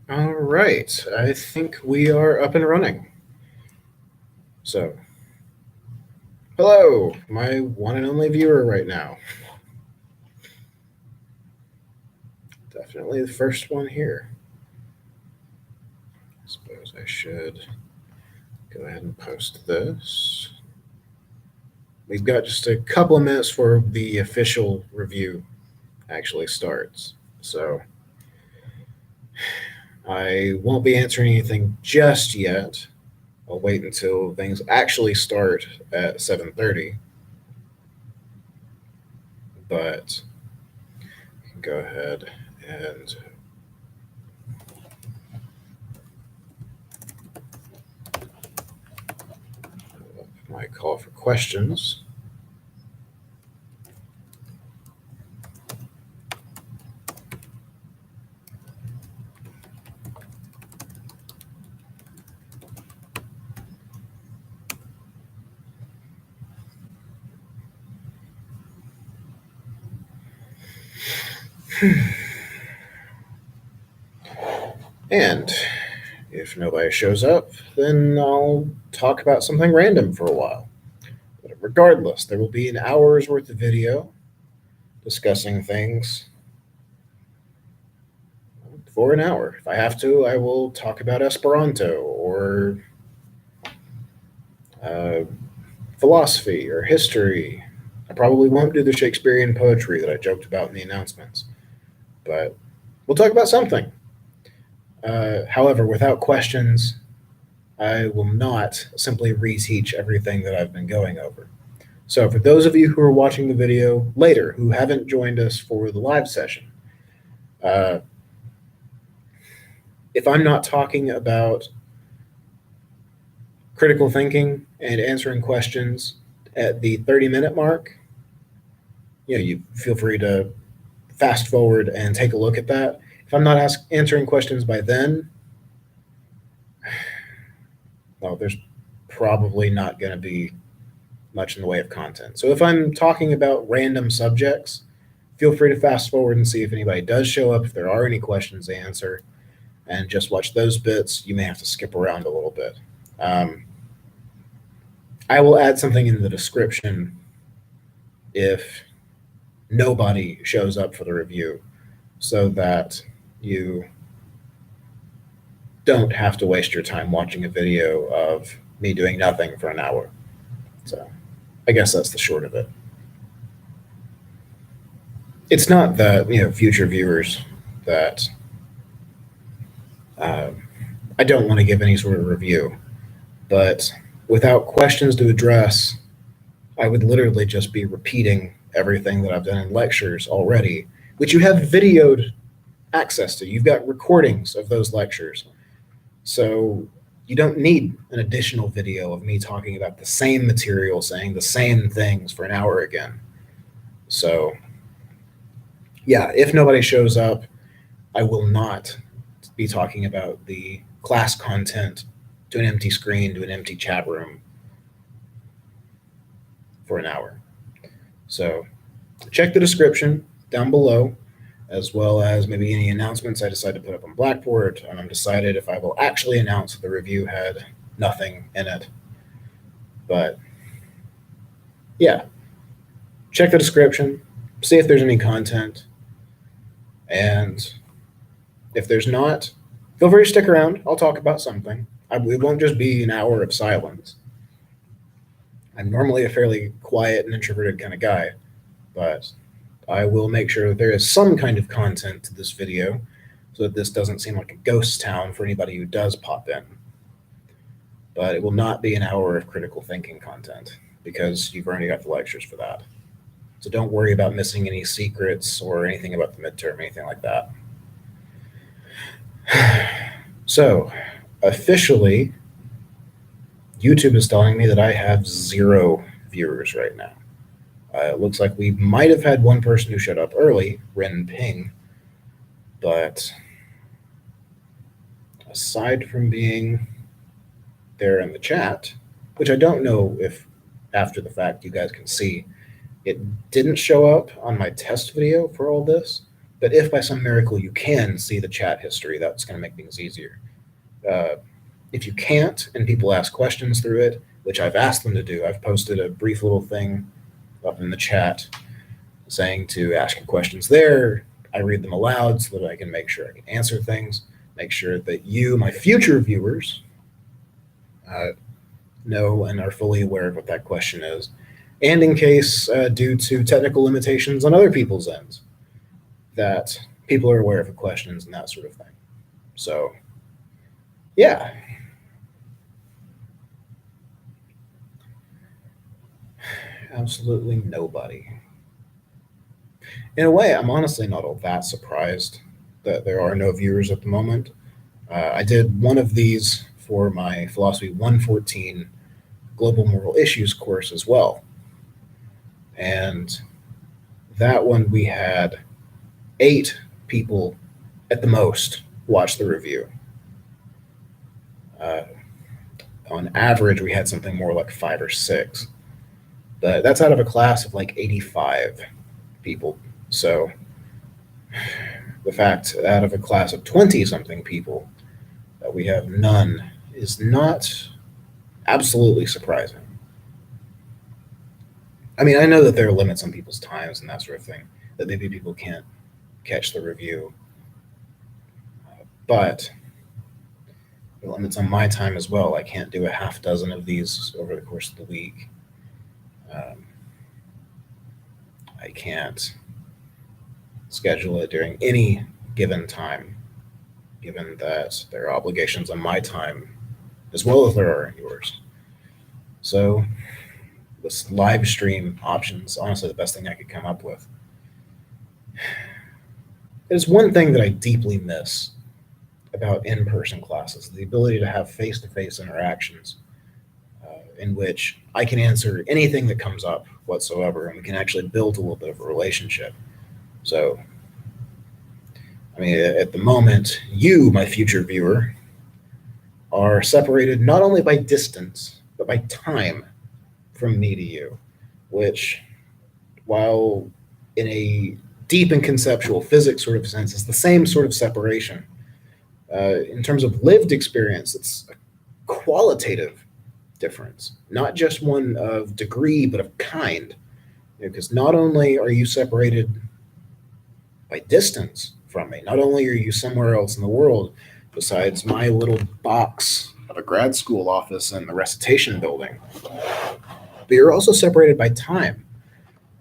All right, I think we are up and running. So, hello, my one and only viewer right now. Definitely the first one here. I suppose I should go ahead and post this. We've got just a couple of minutes for the official review actually starts. So, I won't be answering anything just yet. I'll wait until things actually start at 7:30. But I can go ahead and my call for questions. And if nobody shows up, then I'll talk about something random for a while. But regardless, there will be an hour's worth of video discussing things for an hour. If I have to, I will talk about Esperanto or uh, philosophy or history. I probably won't do the Shakespearean poetry that I joked about in the announcements, but we'll talk about something. However, without questions, I will not simply reteach everything that I've been going over. So, for those of you who are watching the video later who haven't joined us for the live session, uh, if I'm not talking about critical thinking and answering questions at the 30-minute mark, you feel free to fast forward and take a look at that. If I'm not answering questions by then, well, there's probably not going to be much in the way of content. So if I'm talking about random subjects, feel free to fast forward and see if anybody does show up, if there are any questions to answer, and just watch those bits. You may have to skip around a little bit. I will add something in the description if nobody shows up for the review so that you don't have to waste your time watching a video of me doing nothing for an hour. So I guess that's the short of it. It's not that, future viewers that I don't want to give any sort of review, but without questions to address, I would literally just be repeating everything that I've done in lectures already, which you have videoed access to. You've got recordings of those lectures. So you don't need an additional video of me talking about the same material, saying the same things for an hour again. So, yeah, if nobody shows up, I will not be talking about the class content to an empty screen, to an empty chat room for an hour. So check the description down below, as well as maybe any announcements I decide to put up on Blackboard. And I'm decided if I will actually announce that the review had nothing in it. But yeah, check the description, see if there's any content. And if there's not, feel free to stick around. I'll talk about something. It won't just be an hour of silence. I'm normally a fairly quiet and introverted kind of guy, but I will make sure that there is some kind of content to this video so that this doesn't seem like a ghost town for anybody who does pop in. But it will not be an hour of critical thinking content because you've already got the lectures for that. So don't worry about missing any secrets or anything about the midterm, anything like that. So, officially, YouTube is telling me that I have 0 viewers right now. It looks like we might have had one person who showed up early, Ren Ping, but aside from being there in the chat, which I don't know if after the fact you guys can see, it didn't show up on my test video for all this, But if by some miracle you can see the chat history, that's going to make things easier. If you can't and people ask questions through it, which I've asked them to do, I've posted a brief little thing up in the chat saying to ask your questions there. I read them aloud so that I can make sure I can answer things, make sure that you, my future viewers, know and are fully aware of what that question is. And in case, due to technical limitations on other people's ends, that people are aware of the questions and that sort of thing. So, yeah. Absolutely nobody. In a way, I'm honestly not all that surprised that there are no viewers at the moment. I did one of these for my Philosophy 114 Global Moral Issues course as well. And that one we had 8 people at the most watch the review. On average, we had something more like 5 or 6. But that's out of a class of like 85 people. So the fact out of a class of 20-something people that we have none is not absolutely surprising. I mean, I know that there are limits on people's times and that sort of thing, that maybe people can't catch the review. But there are limits on my time as well. I can't do a half dozen of these over the course of the week. I can't schedule it during any given time, given that there are obligations on my time as well as there are on yours. So this live stream option is honestly the best thing I could come up with. There's one thing that I deeply miss about in-person classes, the ability to have face-to-face interactions in which I can answer anything that comes up whatsoever, and we can actually build a little bit of a relationship. So, I mean, at the moment, you, my future viewer, are separated not only by distance, but by time from me to you, which, while in a deep and conceptual physics sort of sense, is the same sort of separation. In terms of lived experience, it's a qualitative difference, not just one of degree, but of kind. Because not only are you separated by distance from me, not only are you somewhere else in the world besides my little box of a grad school office and the recitation building, but you're also separated by time.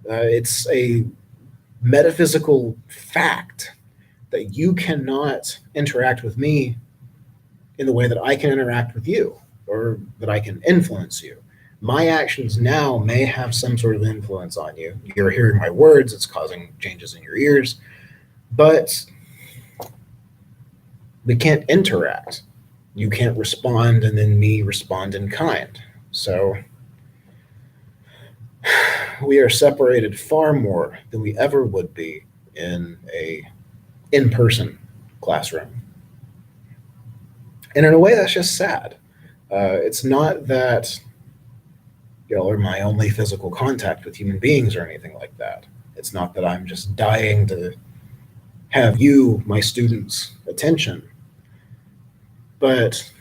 It's a metaphysical fact that you cannot interact with me in the way that I can interact with you, or that I can influence you. My actions now may have some sort of influence on you. You're hearing my words, it's causing changes in your ears, but we can't interact. You can't respond and then me respond in kind. So we are separated far more than we ever would be in a in-person classroom. And in a way, that's just sad. It's not that y'all are my only physical contact with human beings or anything like that. It's not that I'm just dying to have you, my students' attention. But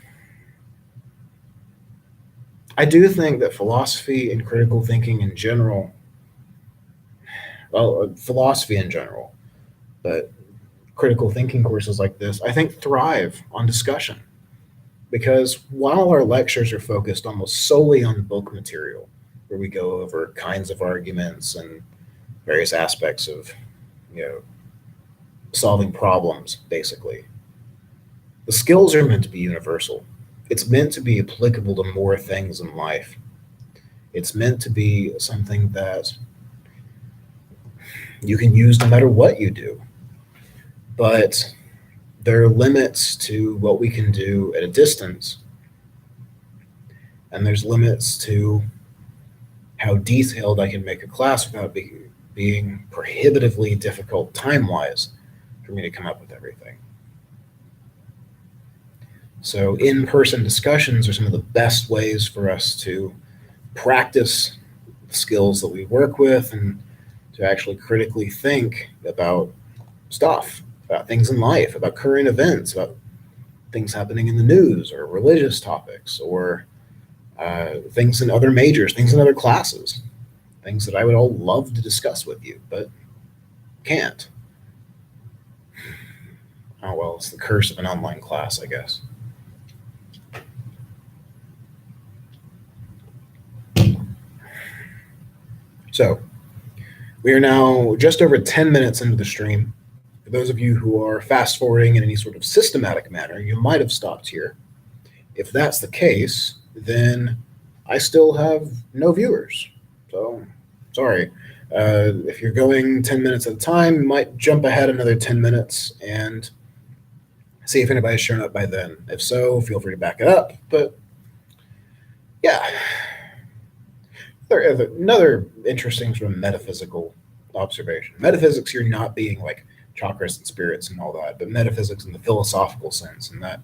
I do think that philosophy and critical thinking in general, well, philosophy in general, but critical thinking courses like this, I think thrive on discussion. Because while our lectures are focused almost solely on book material, where we go over kinds of arguments and various aspects of, solving problems, basically, the skills are meant to be universal. It's meant to be applicable to more things in life. It's meant to be something that you can use no matter what you do. But there are limits to what we can do at a distance, and there's limits to how detailed I can make a class without being prohibitively difficult time-wise for me to come up with everything. So in-person discussions are some of the best ways for us to practice the skills that we work with and to actually critically think about stuff, about things in life, about current events, about things happening in the news or religious topics or things in other majors, things in other classes, things that I would all love to discuss with you, but can't. Oh, well, it's the curse of an online class, I guess. So, we are now just over 10 minutes into the stream. For those of you who are fast forwarding in any sort of systematic manner, you might have stopped here. If that's the case, then I still have no viewers. So, sorry. If you're going 10 minutes at a time, you might jump ahead another 10 minutes and see if anybody's shown up by then. If so, feel free to back it up. But yeah, another interesting sort of metaphysical observation. Metaphysics, you're not being like chakras and spirits and all that, but metaphysics in the philosophical sense, and that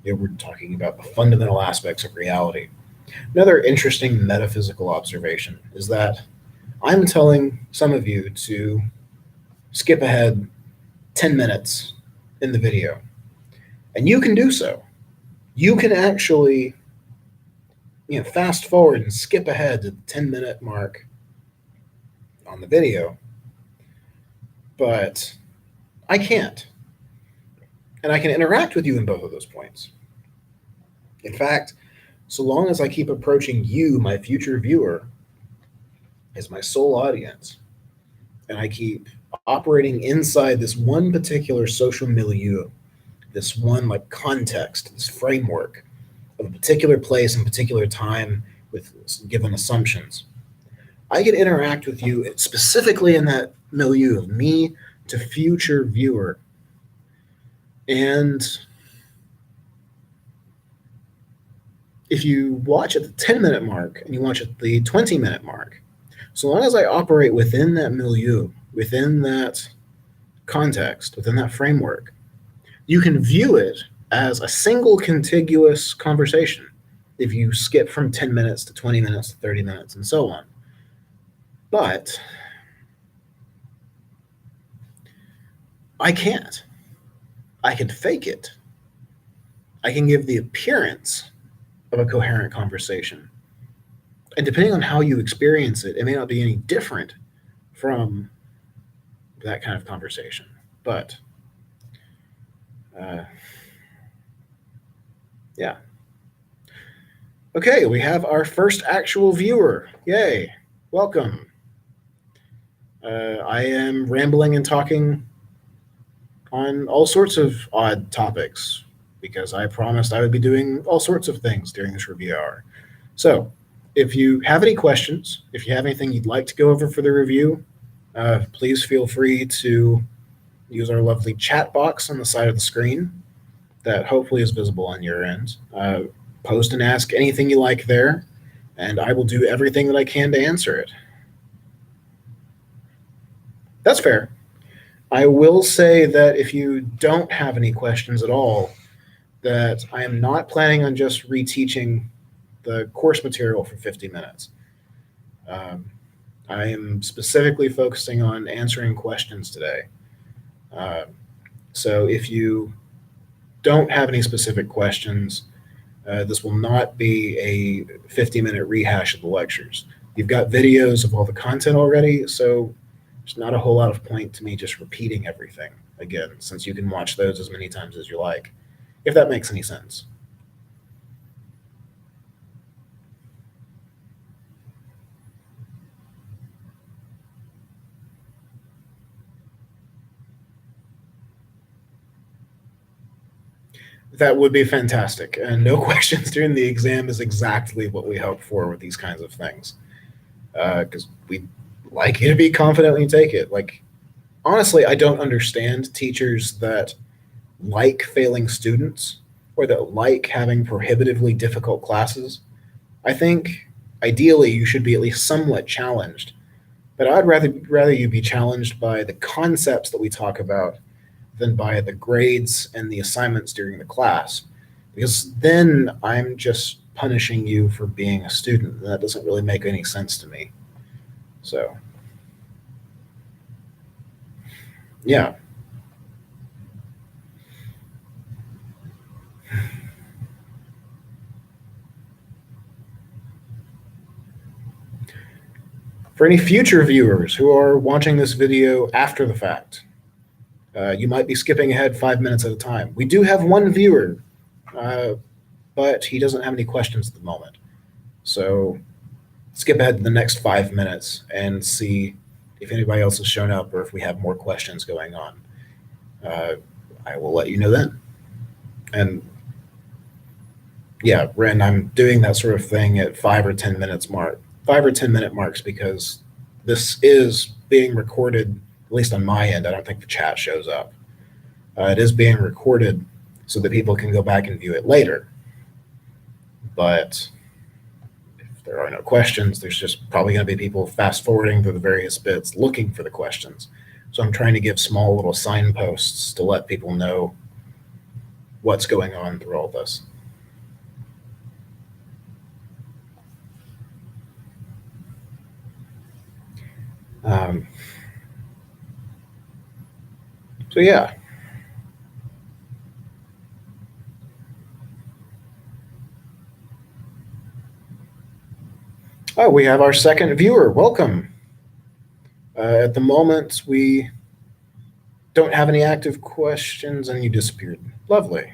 we're talking about the fundamental aspects of reality. Another interesting metaphysical observation is that I'm telling some of you to skip ahead 10 minutes in the video, and you can do so. You can actually fast forward and skip ahead to the 10-minute mark on the video, but I can't. And I can interact with you in both of those points. In fact, so long as I keep approaching you, my future viewer, as my sole audience, and I keep operating inside this one particular social milieu, this one like context, this framework of a particular place and particular time with given assumptions, I can interact with you specifically in that milieu of me to future viewer. And if you watch at the 10-minute mark and you watch at the 20-minute mark, so long as I operate within that milieu, within that context, within that framework, you can view it as a single contiguous conversation if you skip from 10 minutes to 20 minutes to 30 minutes and so on. But I can't. I can fake it. I can give the appearance of a coherent conversation. And depending on how you experience it, it may not be any different from that kind of conversation. But yeah. Okay, we have our first actual viewer. Yay. Welcome. I am rambling and talking on all sorts of odd topics because I promised I would be doing all sorts of things during this review hour. So if you have any questions, if you have anything you'd like to go over for the review, please feel free to use our lovely chat box on the side of the screen that hopefully is visible on your end. Post and ask anything you like there, and I will do everything that I can to answer it. That's fair. I will say that if you don't have any questions at all, that I am not planning on just reteaching the course material for 50 minutes. I am specifically focusing on answering questions today. So if you don't have any specific questions, this will not be a 50-minute rehash of the lectures. You've got videos of all the content already, so there's not a whole lot of point to me just repeating everything again, since you can watch those as many times as you like, if that makes any sense. That would be fantastic. And no questions during the exam is exactly what we hope for with these kinds of things. Because we like you to be confident when you take it. Like, honestly, I don't understand teachers that like failing students or that like having prohibitively difficult classes. I think ideally you should be at least somewhat challenged. But I'd rather you be challenged by the concepts that we talk about than by the grades and the assignments during the class. Because then I'm just punishing you for being a student. That doesn't really make any sense to me. So, yeah. For any future viewers who are watching this video after the fact, you might be skipping ahead 5 minutes at a time. We do have one viewer, but he doesn't have any questions at the moment. So skip ahead to the next 5 minutes and see if anybody else has shown up or if we have more questions going on. I will let you know then. And yeah, Ren, I'm doing that sort of thing at 5 or 10 minutes mark, 5 or 10 minute marks, because this is being recorded, at least on my end. I don't think the chat shows up. It is being recorded so that people can go back and view it later. But if there are no questions, there's just probably going to be people fast forwarding through the various bits looking for the questions. So I'm trying to give small little signposts to let people know what's going on through all this. So yeah. Oh, we have our second viewer. Welcome. At the moment, we don't have any active questions, and you disappeared. Lovely.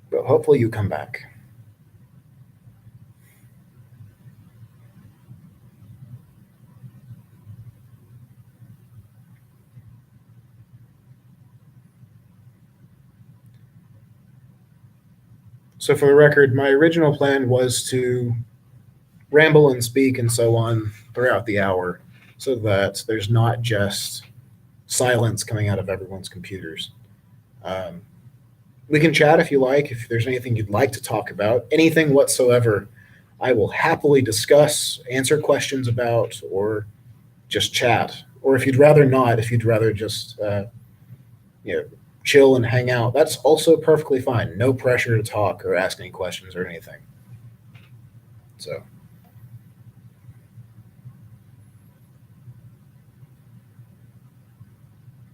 But hopefully you come back. So for the record, my original plan was to ramble and speak and so on throughout the hour so that there's not just silence coming out of everyone's computers. We can chat if you like. If there's anything you'd like to talk about, anything whatsoever, I will happily discuss, answer questions about, or just chat. Or if you'd rather not, if you'd rather just chill and hang out, that's also perfectly fine. No pressure to talk or ask any questions or anything. So.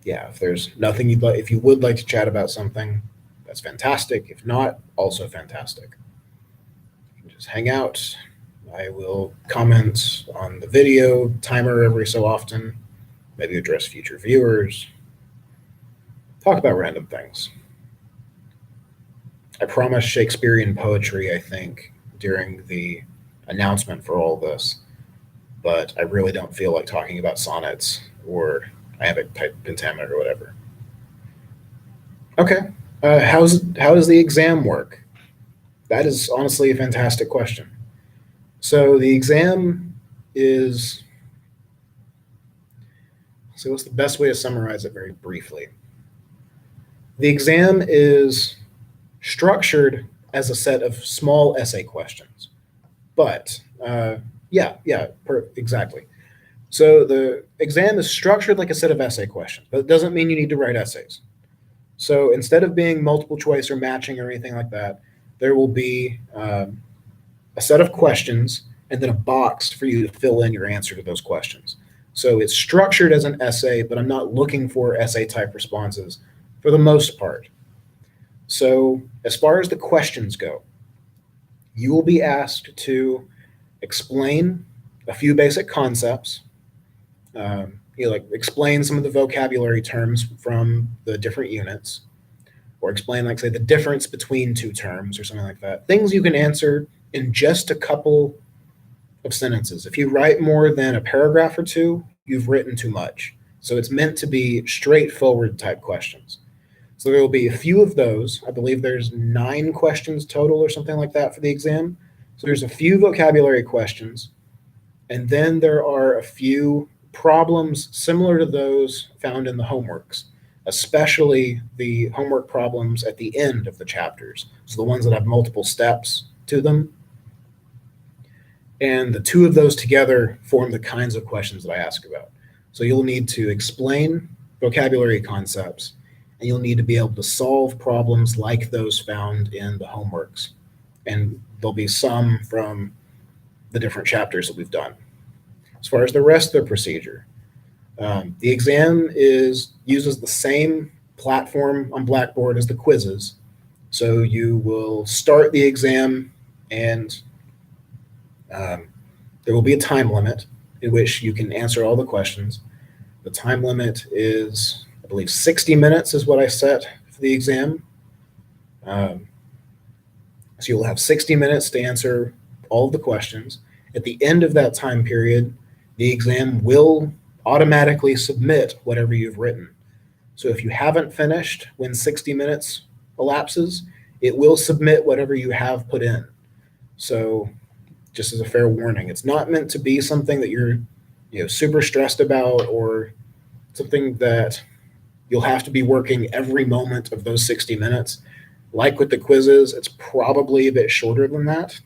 Yeah, if there's nothing you'd like, if you would like to chat about something, that's fantastic. If not, also fantastic. You can just hang out. I will comment on the video timer every so often, maybe address future viewers, talk about random things. I promised Shakespearean poetry, I think, during the announcement for all this, but I really don't feel like talking about sonnets, or I have a type pentameter or whatever. Okay. How does the exam work? That is honestly a fantastic question. So the exam is, so what's the best way to summarize it very briefly? The exam is structured as a set of small essay questions. But exactly. So the exam is structured like a set of essay questions, but it doesn't mean you need to write essays. So instead of being multiple choice or matching or anything like that, there will be a set of questions and then a box for you to fill in your answer to those questions. So it's structured as an essay, but I'm not looking for essay type responses for the most part. So as far as the questions go, you will be asked to explain a few basic concepts, explain some of the vocabulary terms from the different units, or explain, like, say, the difference between two terms or something like that. Things you can answer in just a couple of sentences. If you write more than a paragraph or two, you've written too much. So it's meant to be straightforward type questions. So there will be a few of those. I believe there's 9 questions total or something like that for the exam. So there's a few vocabulary questions, and then there are a few problems similar to those found in the homeworks, especially the homework problems at the end of the chapters. So the ones that have multiple steps to them. And the two of those together form the kinds of questions that I ask about. So you'll need to explain vocabulary concepts, and you'll need to be able to solve problems like those found in the homeworks. And there'll be some from the different chapters that we've done. As far as the rest of the procedure, the exam uses the same platform on Blackboard as the quizzes. So you will start the exam, and there will be a time limit. in which you can answer all the questions. The time limit is, I believe, 60 minutes is what I set for the exam. So you'll have 60 minutes to answer all of the questions. At the end of that time period, the exam will automatically submit whatever you've written. So if you haven't finished when 60 minutes elapses, it will submit whatever you have put in. So just as a fair warning, it's not meant to be something that you're super stressed about or something that you'll have to be working every moment of those 60 minutes. Like with the quizzes, it's probably a bit shorter than that.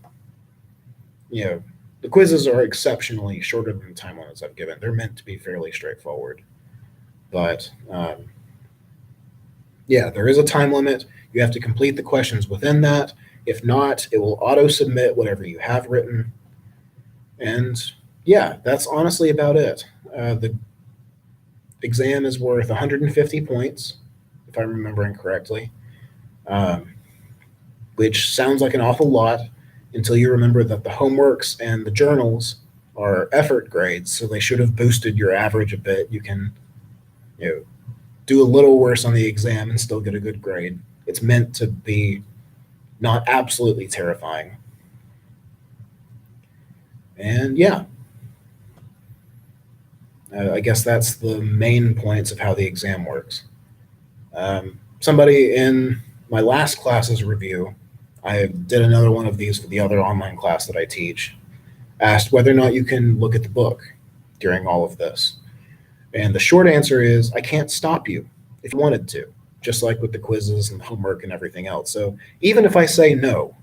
The quizzes are exceptionally shorter than the time limits I've given. They're meant to be fairly straightforward. But there is a time limit. You have to complete the questions within that. If not, it will auto-submit whatever you have written. And that's honestly about it. The exam is worth 150 points, if I'm remembering correctly, which sounds like an awful lot until you remember that the homeworks and the journals are effort grades, so they should have boosted your average a bit. You can do a little worse on the exam and still get a good grade. It's meant to be not absolutely terrifying. And I guess that's the main points of how the exam works. Somebody in my last class's review, I did another one of these for the other online class that I teach, asked whether or not you can look at the book during all of this. And the short answer is, I can't stop you if you wanted to, just like with the quizzes and homework and everything else. So even if I say no,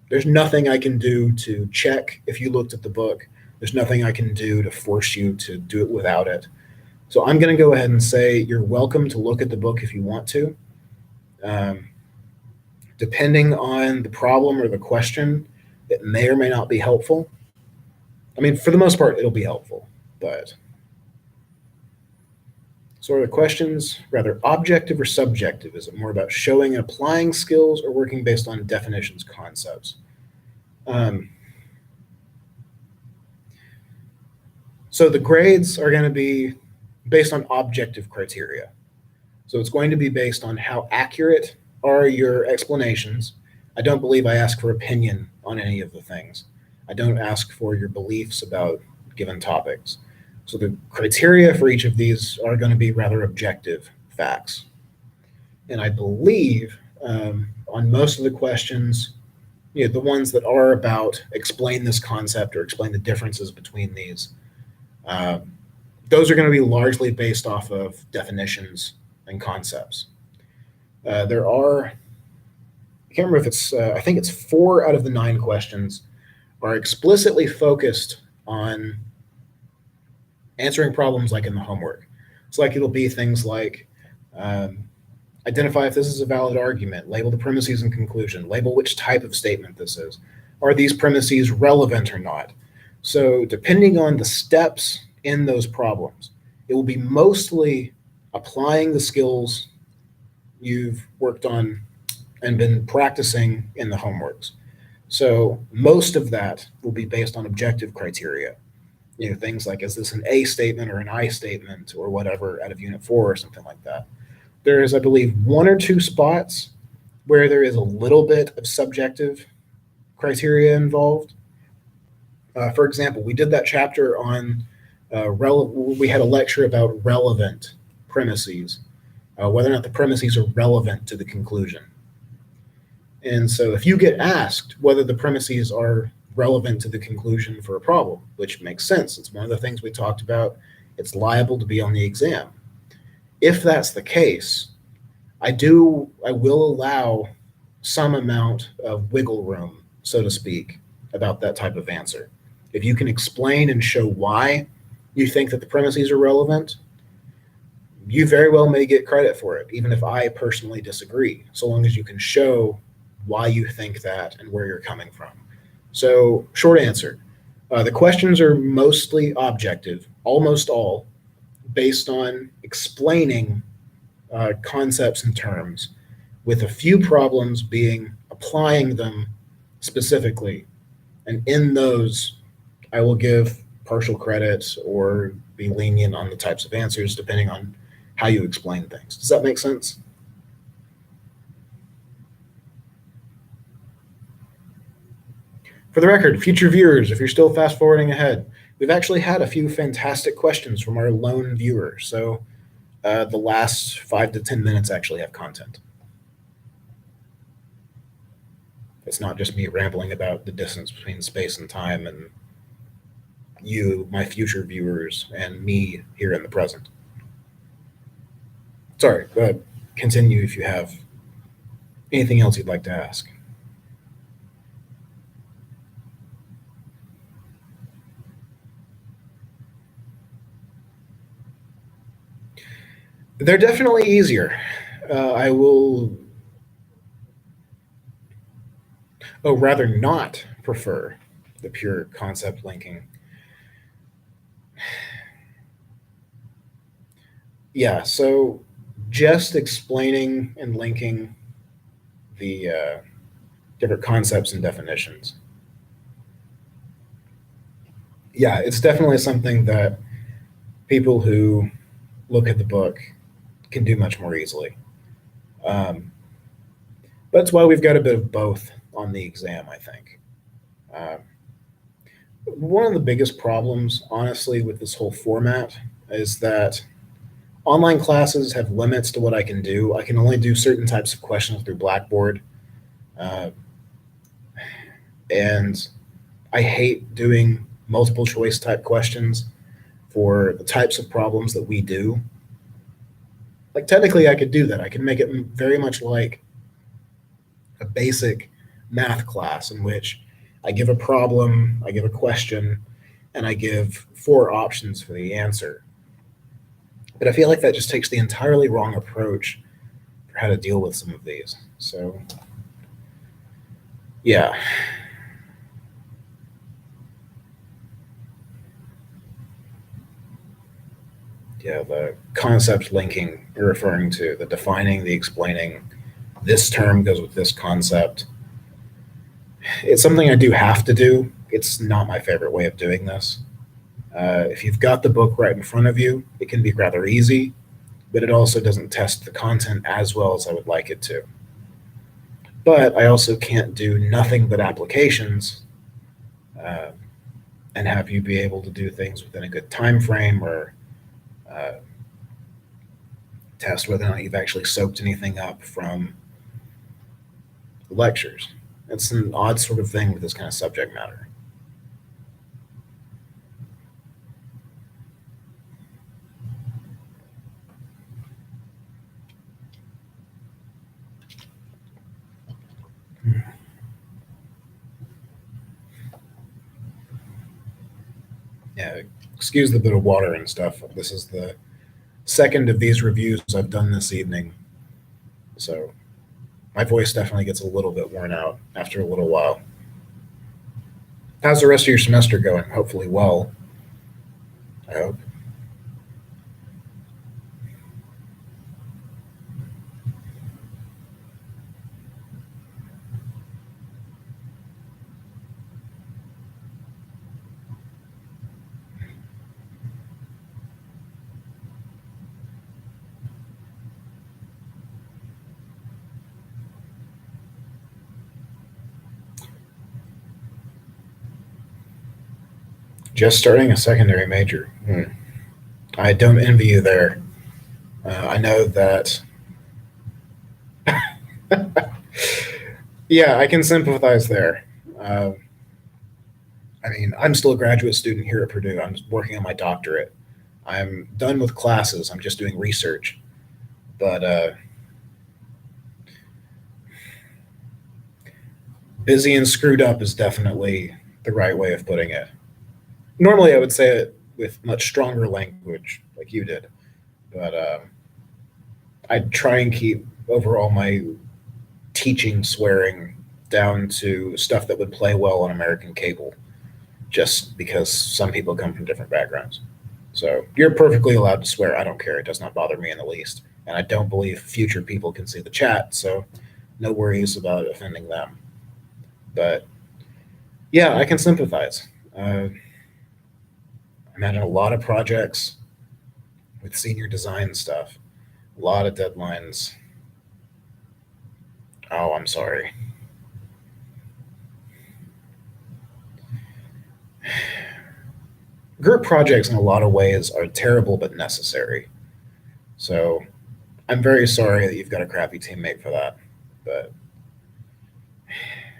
there's nothing I can do to check if you looked at the book. There's nothing I can do to force you to do it without it. So I'm going to go ahead and say you're welcome to look at the book if you want to. Depending on the problem or the question, it may or may not be helpful. I mean, for the most part, it'll be helpful, but so are the questions rather objective or subjective? Is it more about showing and applying skills or working based on definitions, concepts? So the grades are going to be based on objective criteria. So it's going to be based on how accurate are your explanations. I don't believe I ask for opinion on any of the things. I don't ask for your beliefs about given topics. So the criteria for each of these are going to be rather objective facts. And I believe on most of the questions, the ones that are about explain this concept or explain the differences between these, those are going to be largely based off of definitions and concepts. There are, I can't remember if it's, I think it's 4 out of the 9 questions are explicitly focused on answering problems like in the homework. So like it'll be things like identify if this is a valid argument, label the premises and conclusion, label which type of statement this is. Are these premises relevant or not? So depending on the steps in those problems, it will be mostly applying the skills you've worked on and been practicing in the homeworks. So most of that will be based on objective criteria. Things like, is this an A statement or an I statement or whatever out of Unit 4 or something like that. There is, I believe, 1 or 2 spots where there is a little bit of subjective criteria involved. For example, we did that chapter on, we had a lecture about relevant premises, whether or not the premises are relevant to the conclusion. And so if you get asked whether the premises are relevant to the conclusion for a problem, which makes sense, it's one of the things we talked about, it's liable to be on the exam. If that's the case, I will allow some amount of wiggle room, so to speak, about that type of answer. If you can explain and show why you think that the premises are relevant, you very well may get credit for it, even if I personally disagree, so long as you can show why you think that and where you're coming from. So short answer, the questions are mostly objective, almost all, based on explaining concepts and terms, with a few problems being applying them specifically. And in those, I will give partial credit or be lenient on the types of answers depending on how you explain things. Does that make sense? For the record, future viewers, if you're still fast forwarding ahead, we've actually had a few fantastic questions from our lone viewer. So the last 5 to 10 minutes actually have content. It's not just me rambling about the distance between space and time and you, my future viewers, and me here in the present. Sorry, continue if you have anything else you'd like to ask. They're definitely easier. I will, rather not prefer the pure concept linking. Yeah, so just explaining and linking the different concepts and definitions. Yeah, it's definitely something that people who look at the book can do much more easily. Um, that's why we've got a bit of both on the exam, I think. Um, One of the biggest problems, honestly, with this whole format is that online classes have limits to what I can do. I can only do certain types of questions through Blackboard. Uh, and I hate doing multiple choice type questions for the types of problems that we do. Like, technically, I could do that. I can make it very much like a basic math class in which I give a problem, I give a question, and I give 4 options for the answer. But I feel like that just takes the entirely wrong approach for how to deal with some of these. So, yeah. Yeah, the concept linking you're referring to, the defining, the explaining, this term goes with this concept. It's something I do have to do. It's not my favorite way of doing this. If you've got the book right in front of you, it can be rather easy, but it also doesn't test the content as well as I would like it to. But I also can't do nothing but applications uh, and have you be able to do things within a good time frame or uh, test whether or not you've actually soaked anything up from the lectures. It's an odd sort of thing with this kind of subject matter. Yeah, excuse the bit of water and stuff. This is the second of these reviews I've done this evening. So my voice definitely gets a little bit worn out after a little while. How's the rest of your semester going? Hopefully well, I hope. Just starting a secondary major. I don't envy you there. I know that. Yeah, I can sympathize there. Uh, I mean, I'm still a graduate student here at Purdue. I'm working on my doctorate. I'm done with classes. I'm just doing research. But busy and screwed up is definitely the right way of putting it. Normally, I would say it with much stronger language, like you did. But I try and keep overall my teaching swearing down to stuff that would play well on American cable, just because some people come from different backgrounds. So you're perfectly allowed to swear. I don't care. It does not bother me in the least. And I don't believe future people can see the chat, so no worries about offending them. But yeah, I can sympathize. I'm having a lot of projects with senior design stuff, a lot of deadlines. Oh, I'm sorry. Group projects, in a lot of ways, are terrible but necessary. So I'm very sorry that you've got a crappy teammate for that. But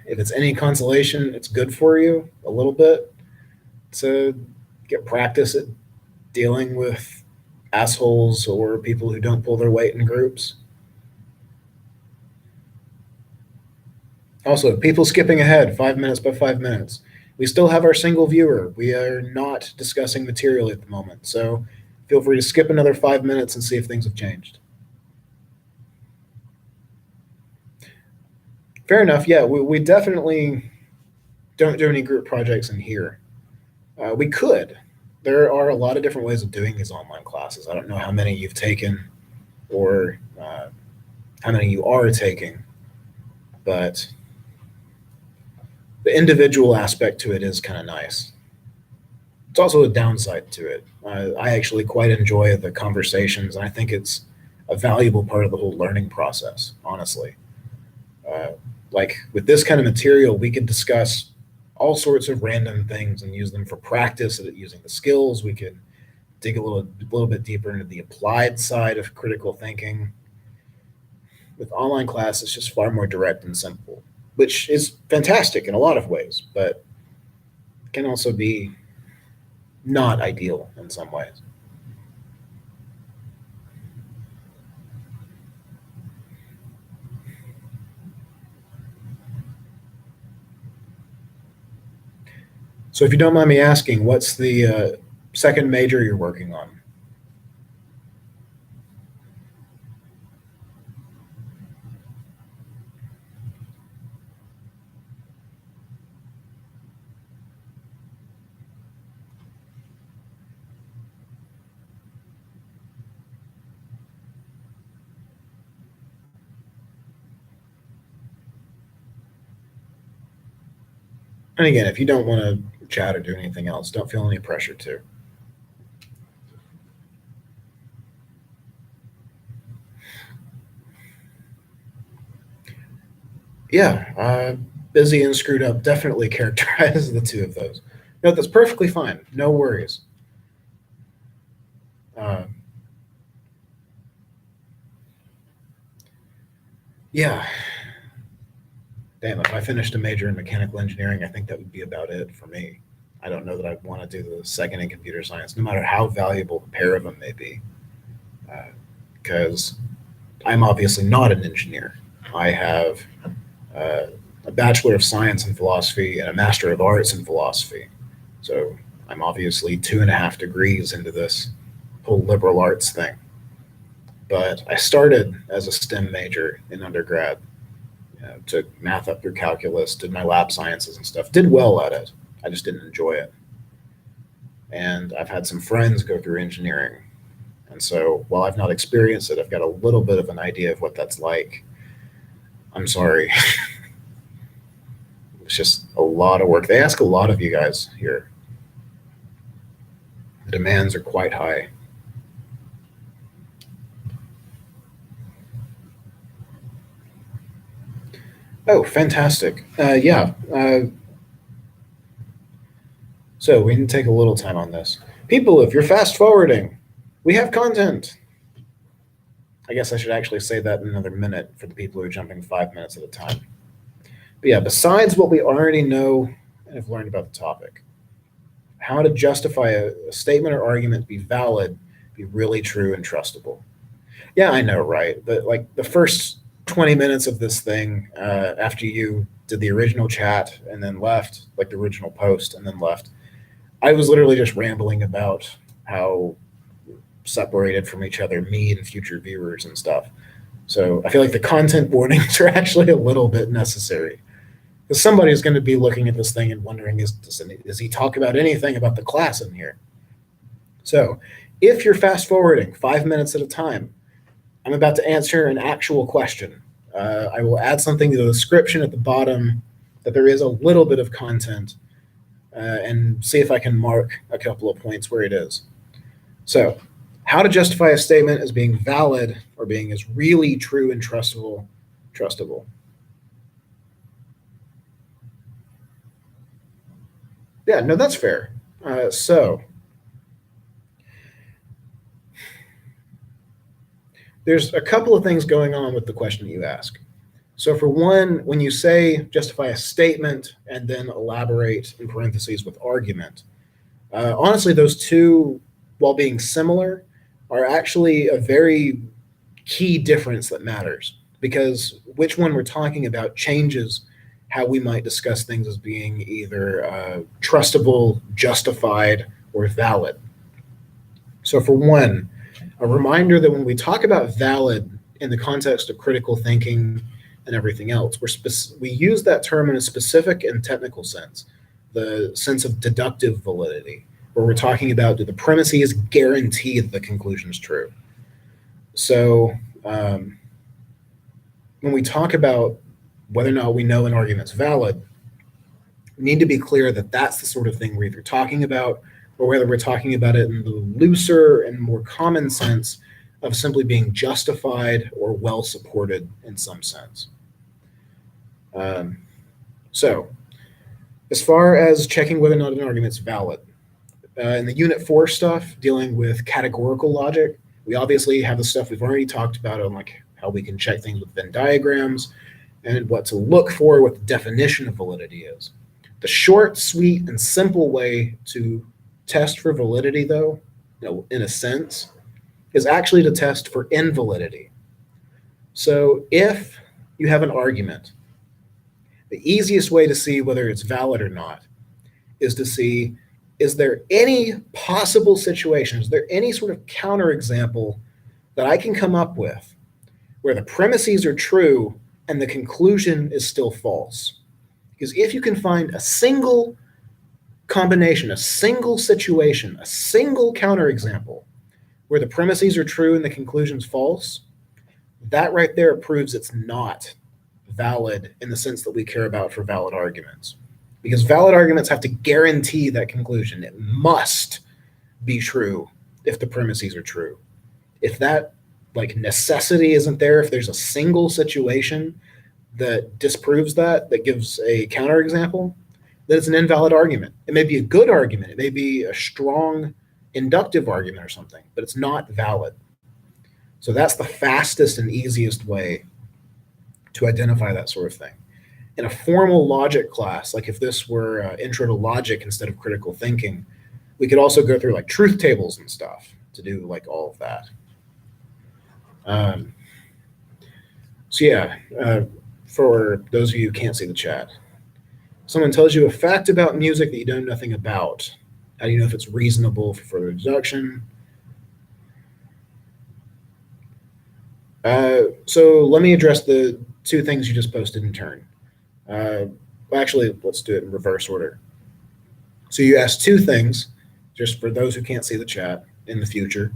if it's any consolation, it's good for you a little bit to get practice at dealing with assholes or people who don't pull their weight in groups. Also, people skipping ahead 5 minutes by 5 minutes. We still have our single viewer. We are not discussing material at the moment. So feel free to skip another 5 minutes and see if things have changed. Fair enough. Yeah, we definitely don't do any group projects in here. We could. There are a lot of different ways of doing these online classes. I don't know how many you've taken or how many you are taking, but the individual aspect to it is kind of nice. It's also a downside to it. I actually quite enjoy the conversations, and I think it's a valuable part of the whole learning process, honestly. Uh, like with this kind of material, we can discuss all sorts of random things and use them for practice at using the skills. We can dig a little bit deeper into the applied side of critical thinking. With online class, it's just far more direct and simple, which is fantastic in a lot of ways, but can also be not ideal in some ways. So, if you don't mind me asking, what's the second major you're working on? And again, if you don't want to chat or do anything else, don't feel any pressure to. Yeah, busy and screwed up definitely characterize the two of those. No, that's perfectly fine. No worries. Uh, yeah, damn, if I finished a major in mechanical engineering, I think that would be about it for me. I don't know that I'd want to do the second in computer science, no matter how valuable the pair of them may be, because I'm obviously not an engineer. I have uh, a Bachelor of Science in Philosophy and a Master of Arts in Philosophy. So I'm obviously 2.5 degrees into this whole liberal arts thing. But I started as a STEM major in undergrad, took math up through calculus, did my lab sciences and stuff, did well at it. I just didn't enjoy it. And I've had some friends go through engineering. And so while I've not experienced it, I've got a little bit of an idea of what that's like. I'm sorry. It's just a lot of work. They ask a lot of you guys here. The demands are quite high. Oh, fantastic. Yeah. So we can take a little time on this. People, if you're fast forwarding, we have content. I guess I should actually say that in another minute for the people who are jumping 5 minutes at a time. But yeah, besides what we already know and have learned about the topic, how to justify a statement or argument to be valid, be really true and trustable. Yeah, I know, right? But like the first 20 minutes of this thing, after you did the original chat and then left, like the original post and then left, I was literally just rambling about how separated from each other me and future viewers and stuff. So I feel like the content warnings are actually a little bit necessary. Because somebody's going to be looking at this thing and wondering, does he talk about anything about the class in here? So if you're fast forwarding 5 minutes at a time, I'm about to answer an actual question. I will add something to the description at the bottom that there is a little bit of content and see if I can mark a couple of points where it is. So, how to justify a statement as being valid or being as really true and trustable. Yeah, no, that's fair. So, there's a couple of things going on with the question that you ask. So, for one, when you say justify a statement and then elaborate in parentheses with argument, honestly, those two, while being similar, are actually a very key difference that matters, because which one we're talking about changes how we might discuss things as being either trustable, justified, or valid. So, for one, a reminder that when we talk about valid in the context of critical thinking and everything else, we use that term in a specific and technical sense, the sense of deductive validity, where we're talking about, do the premises guarantee that the conclusion is true? So, when we talk about whether or not we know an argument's valid, we need to be clear that that's the sort of thing we're either talking about, or whether we're talking about it in the looser and more common sense of simply being justified or well supported in some sense. So, as far as checking whether or not an argument's valid, in the Unit 4 stuff dealing with categorical logic, we obviously have the stuff we've already talked about on like how we can check things with Venn diagrams and what to look for, what the definition of validity is. The short, sweet, and simple way to test for validity, though, in a sense, is actually to test for invalidity. So if you have an argument, the easiest way to see whether it's valid or not is to see, is there any possible situation, is there any sort of counterexample that I can come up with where the premises are true and the conclusion is still false? Because if you can find a single combination, a single situation, a single counterexample where the premises are true and the conclusion's false, that right there proves it's not valid in the sense that we care about for valid arguments. Because valid arguments have to guarantee that conclusion. It must be true if the premises are true. If that like necessity isn't there, if there's a single situation that disproves that gives a counterexample, then it's an invalid argument. It may be a good argument. It may be a strong inductive argument or something, but it's not valid. So that's the fastest and easiest way to identify that sort of thing. In a formal logic class, like if this were intro to logic instead of critical thinking, we could also go through like truth tables and stuff to do like all of that. So yeah, for those of you who can't see the chat, someone tells you a fact about music that you know nothing about. How do you know if it's reasonable for further deduction? So let me address the two things you just posted in turn. Actually, let's do it in reverse order. So you asked two things, just for those who can't see the chat in the future.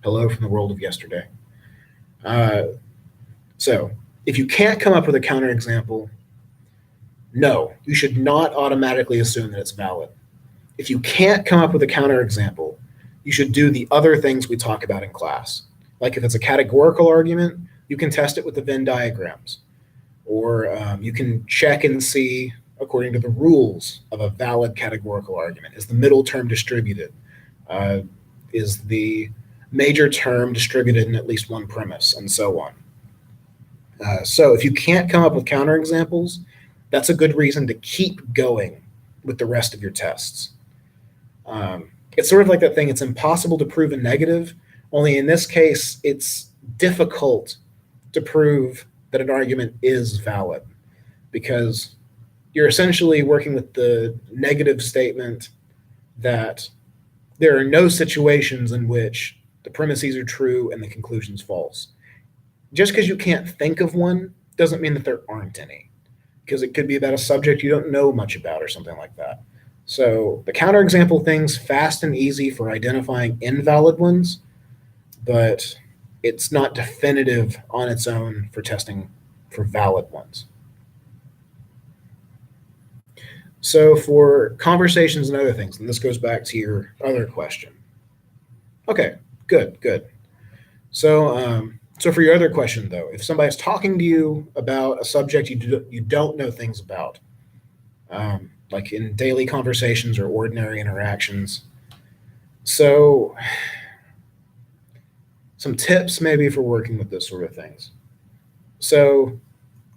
Hello from the world of yesterday. So if you can't come up with a counterexample, no, you should not automatically assume that it's valid. If you can't come up with a counterexample, you should do the other things we talk about in class. Like if it's a categorical argument, you can test it with the Venn diagrams. Or you can check and see, according to the rules of a valid categorical argument, is the middle term distributed? Is the major term distributed in at least one premise, and so on. So if you can't come up with counterexamples, that's a good reason to keep going with the rest of your tests. It's sort of like that thing, it's impossible to prove a negative, only in this case, it's difficult to prove that an argument is valid, because you're essentially working with the negative statement that there are no situations in which the premises are true and the conclusion's false. Just because you can't think of one doesn't mean that there aren't any, because it could be about a subject you don't know much about or something like that. So the counterexample thing's fast and easy for identifying invalid ones, but it's not definitive on its own for testing for valid ones. So for conversations and other things, and this goes back to your other question. Okay, good. So for your other question though, if somebody's talking to you about a subject you don't know things about, like in daily conversations or ordinary interactions, so some tips maybe for working with those sort of things. So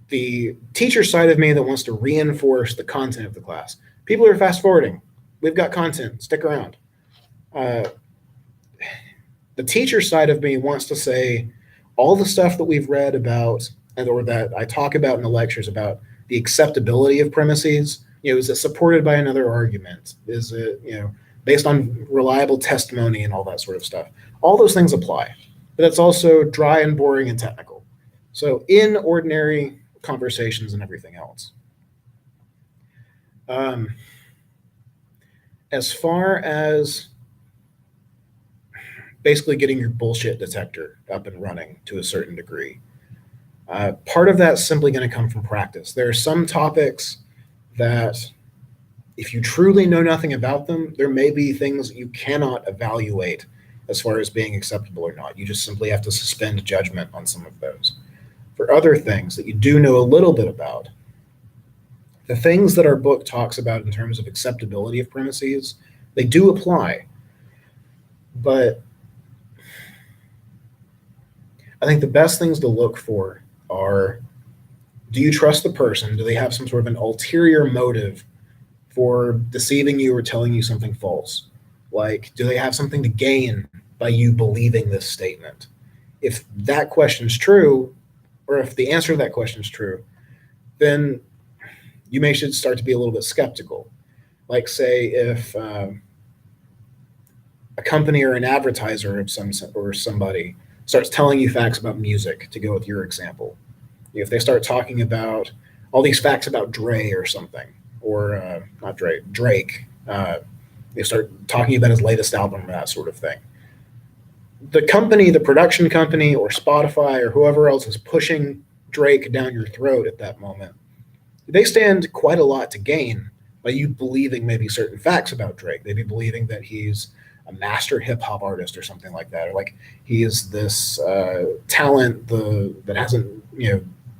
the teacher side of me that wants to reinforce the content of the class. People are fast forwarding. We've got content. Stick around. Uh, the teacher side of me wants to say all the stuff that we've read about or that I talk about in the lectures about the acceptability of premises. Is it supported by another argument? Is it, based on reliable testimony and all that sort of stuff? All those things apply, but it's also dry and boring and technical. So in ordinary conversations and everything else. As far as basically getting your bullshit detector up and running to a certain degree, part of that's simply going to come from practice. There are some topics that if you truly know nothing about them, there may be things you cannot evaluate as far as being acceptable or not. You just simply have to suspend judgment on some of those. For other things that you do know a little bit about, the things that our book talks about in terms of acceptability of premises, they do apply. But I think the best things to look for are, do you trust the person? Do they have some sort of an ulterior motive for deceiving you or telling you something false? Like, do they have something to gain by you believing this statement? If that question's true, or if the answer to that question is true, then you may should start to be a little bit skeptical. Like, say, if a company or an advertiser of somebody starts telling you facts about music, to go with your example. If they start talking about all these facts about Dre or something, or not Dre, Drake, they start talking about his latest album or that sort of thing. The company, the production company, or Spotify, or whoever else is pushing Drake down your throat at that moment, they stand quite a lot to gain by you believing maybe certain facts about Drake. They'd be believing that he's a master hip hop artist or something like that, or like he is this talent that hasn't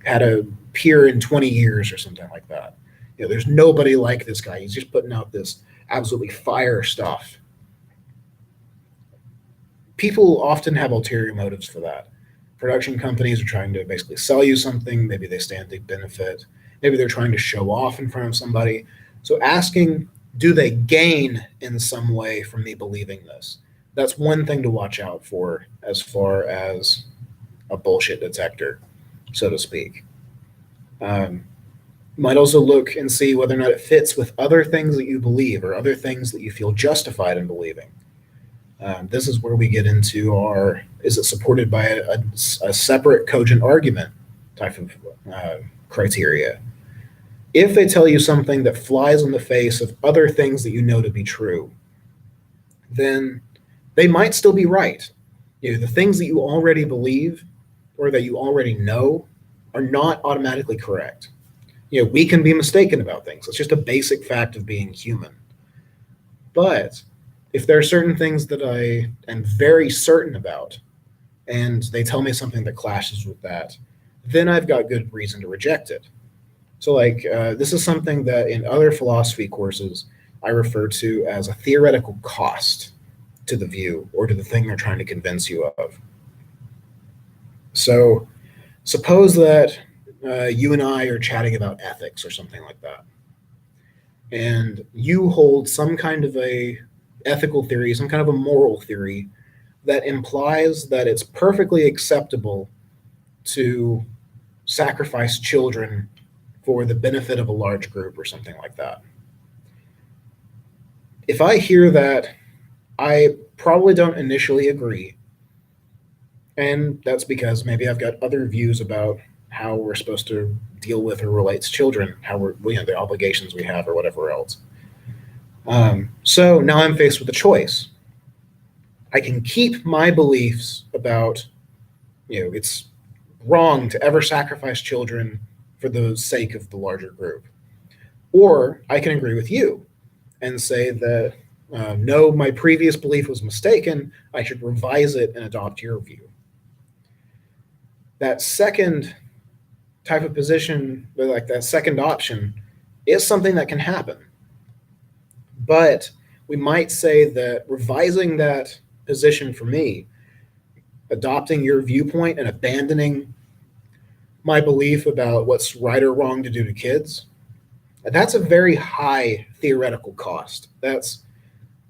had a peer in 20 years or something like that. There's nobody like this guy. He's just putting out this absolutely fire stuff. People often have ulterior motives for that. Production companies are trying to basically sell you something. Maybe they stand to benefit. Maybe they're trying to show off in front of somebody. So asking, do they gain in some way from me believing this? That's one thing to watch out for as far as a bullshit detector, so to speak. Might also look and see whether or not it fits with other things that you believe or other things that you feel justified in believing. This is where we get into is it supported by a separate cogent argument type of criteria? If they tell you something that flies in the face of other things that you know to be true, then they might still be right. The things that you already believe or that you already know are not automatically correct. We can be mistaken about things. It's just a basic fact of being human. But if there are certain things that I am very certain about, and they tell me something that clashes with that, then I've got good reason to reject it. So this is something that in other philosophy courses, I refer to as a theoretical cost to the view or to the thing they're trying to convince you of. So suppose that you and I are chatting about ethics or something like that, and you hold some kind of a ethical theory, some kind of a moral theory that implies that it's perfectly acceptable to sacrifice children for the benefit of a large group or something like that. If I hear that, I probably don't initially agree. And that's because maybe I've got other views about how we're supposed to deal with or relate to children, how we're, the obligations we have or whatever else. So now I'm faced with a choice. I can keep my beliefs about, it's wrong to ever sacrifice children for the sake of the larger group. Or I can agree with you and say that no, my previous belief was mistaken. I should revise it and adopt your view. That second type of position, like that second option, is something that can happen. But we might say that revising that position for me, adopting your viewpoint and abandoning my belief about what's right or wrong to do to kids, that's a very high theoretical cost. That's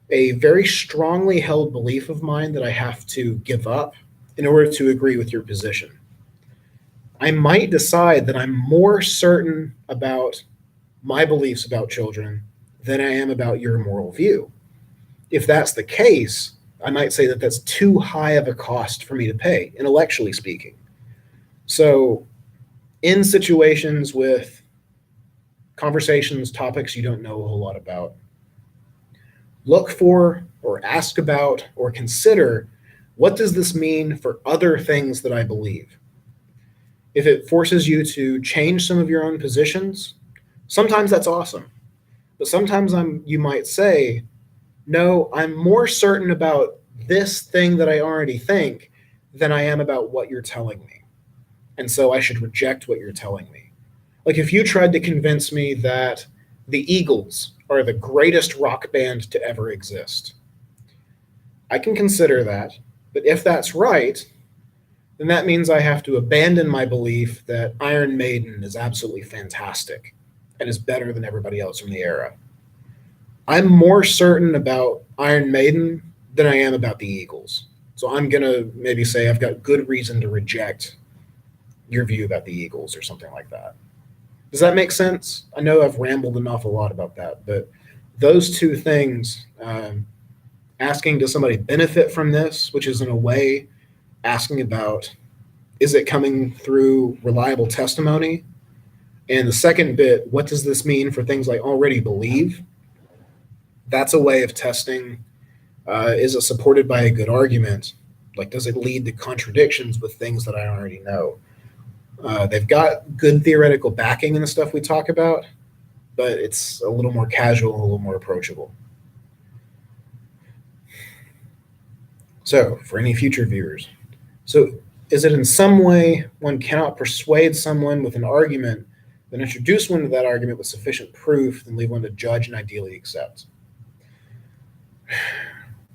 a very strongly held belief of mine that I have to give up in order to agree with your position. I might decide that I'm more certain about my beliefs about children than I am about your moral view. If that's the case, I might say that that's too high of a cost for me to pay, intellectually speaking. So, in situations with conversations, topics you don't know a whole lot about, look for or ask about or consider, what does this mean for other things that I believe? If it forces you to change some of your own positions, sometimes that's awesome. But sometimes you might say, no, I'm more certain about this thing that I already think than I am about what you're telling me. And so I should reject what you're telling me. Like if you tried to convince me that the Eagles are the greatest rock band to ever exist, I can consider that. But if that's right, then that means I have to abandon my belief that Iron Maiden is absolutely fantastic and is better than everybody else from the era. I'm more certain about Iron Maiden than I am about the Eagles. So I'm going to maybe say I've got good reason to reject your view about the Eagles or something like that. Does that make sense? I know I've rambled an awful lot about that, but those two things, asking does somebody benefit from this, which is in a way asking about is it coming through reliable testimony? And the second bit, what does this mean for things I already believe? That's a way of testing, is it supported by a good argument? Like, does it lead to contradictions with things that I already know? They've got good theoretical backing in the stuff we talk about, but it's a little more casual, a little more approachable. So, for any future viewers, so is it in some way one cannot persuade someone with an argument, then introduce one to that argument with sufficient proof, then leave one to judge and ideally accept?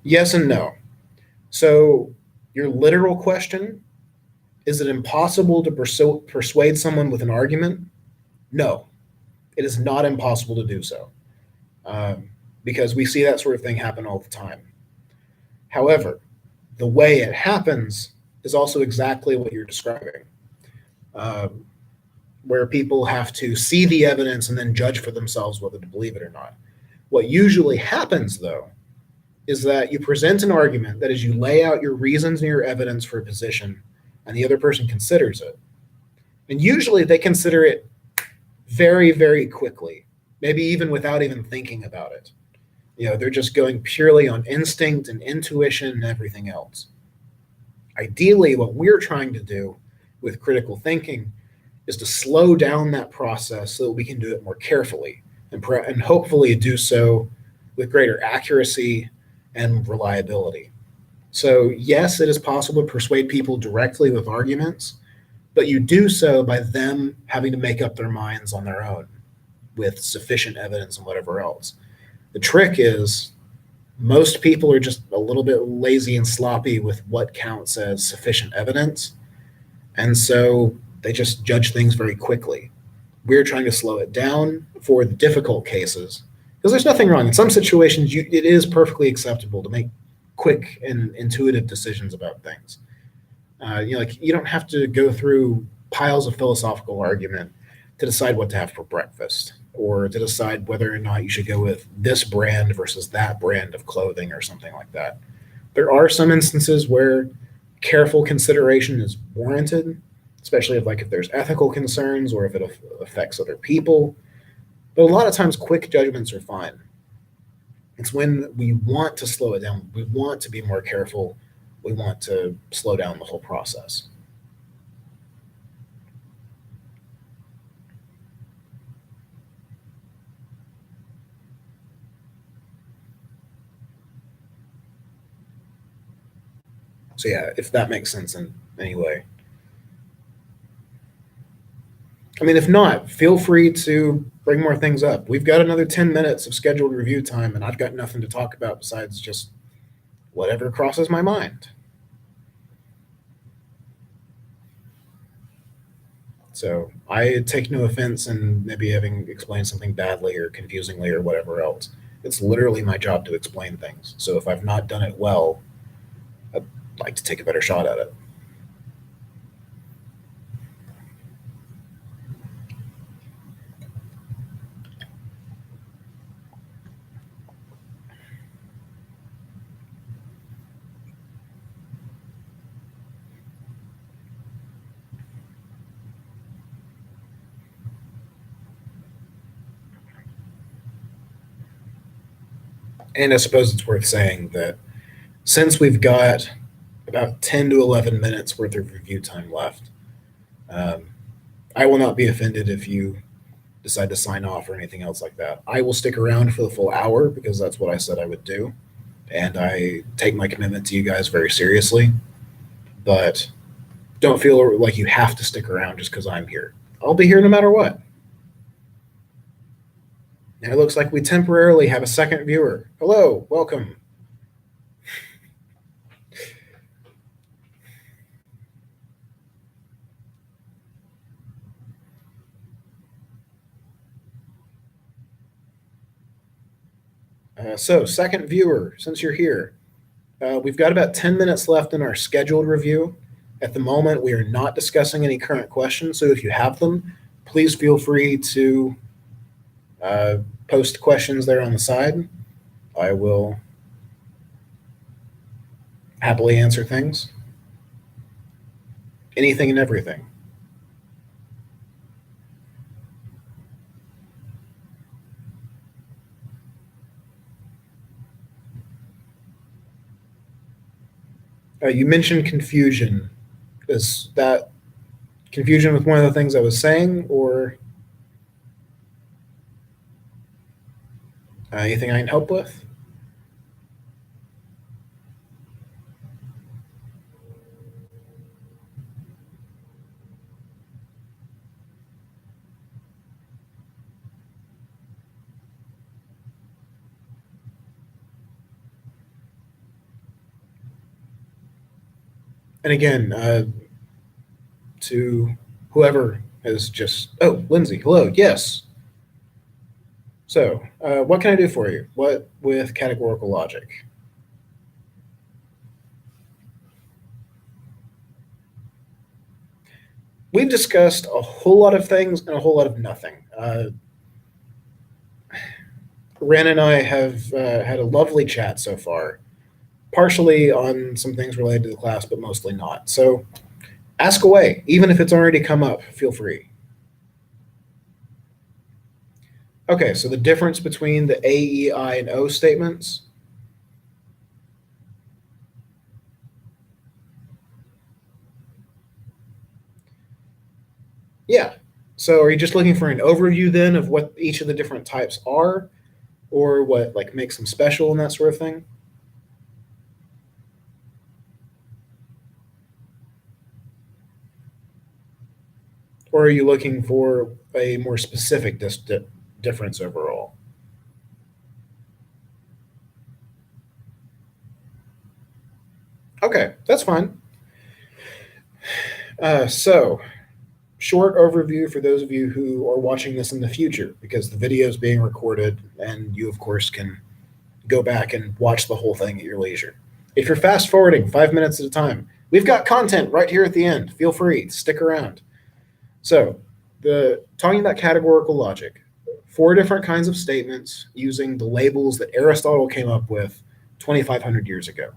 Yes and no. So, your literal question, is it impossible to persuade someone with an argument? No, it is not impossible to do so, because we see that sort of thing happen all the time. However, the way it happens is also exactly what you're describing, where people have to see the evidence and then judge for themselves whether to believe it or not. What usually happens, though, is that you present an argument that is you lay out your reasons and your evidence for a position, and the other person considers it. And usually they consider it very, very quickly, maybe even without even thinking about it. They're just going purely on instinct and intuition and everything else. Ideally, what we're trying to do with critical thinking is to slow down that process so that we can do it more carefully and hopefully do so with greater accuracy and reliability. So, yes, it is possible to persuade people directly with arguments, but you do so by them having to make up their minds on their own with sufficient evidence and whatever else. The trick is most people are just a little bit lazy and sloppy with what counts as sufficient evidence. And so they just judge things very quickly. We're trying to slow it down for the difficult cases because there's nothing wrong. In some situations, it is perfectly acceptable to make quick and intuitive decisions about things. You don't have to go through piles of philosophical argument to decide what to have for breakfast or to decide whether or not you should go with this brand versus that brand of clothing or something like that. There are some instances where careful consideration is warranted, especially if there's ethical concerns or if it affects other people. But a lot of times quick judgments are fine. It's when we want to slow it down, we want to be more careful, we want to slow down the whole process. So yeah, if that makes sense in any way. I mean, if not, feel free to bring more things up. We've got another 10 minutes of scheduled review time, and I've got nothing to talk about besides just whatever crosses my mind. So I take no offense in maybe having explained something badly or confusingly or whatever else. It's literally my job to explain things. So if I've not done it well, I'd like to take a better shot at it. And I suppose it's worth saying that since we've got about 10 to 11 minutes worth of review time left, um, I will not be offended if you decide to sign off or anything else like that. I will stick around for the full hour because that's what I said I would do. And I take my commitment to you guys very seriously. But don't feel like you have to stick around just because I'm here. I'll be here no matter what. And it looks like we temporarily have a second viewer. Hello, welcome. So, second viewer, since you're here, we've got about 10 minutes left in our scheduled review. At the moment, we are not discussing any current questions, so if you have them, please feel free to post questions there on the side. I will happily answer things. Anything and everything. You mentioned confusion. Is that confusion with one of the things I was saying, or anything I can help with? And again, to whoever has just, oh, Lindsay, hello, yes. So, what can I do for you? What with categorical logic? We've discussed a whole lot of things and a whole lot of nothing. Ren and I have had a lovely chat so far, partially on some things related to the class, but mostly not. So, ask away. Even if it's already come up, feel free. Okay, so the difference between the A, E, I, and O statements. Yeah. So are you just looking for an overview then of what each of the different types are, or what like makes them special and that sort of thing? Or are you looking for a more specific difference overall? Okay, that's fine. So, short overview for those of you who are watching this in the future, because the video is being recorded and you, of course, can go back and watch the whole thing at your leisure. If you're fast forwarding 5 minutes at a time, we've got content right here at the end. Feel free, stick around. So, talking about categorical logic, 4 different kinds of statements using the labels that Aristotle came up with 2,500 years ago,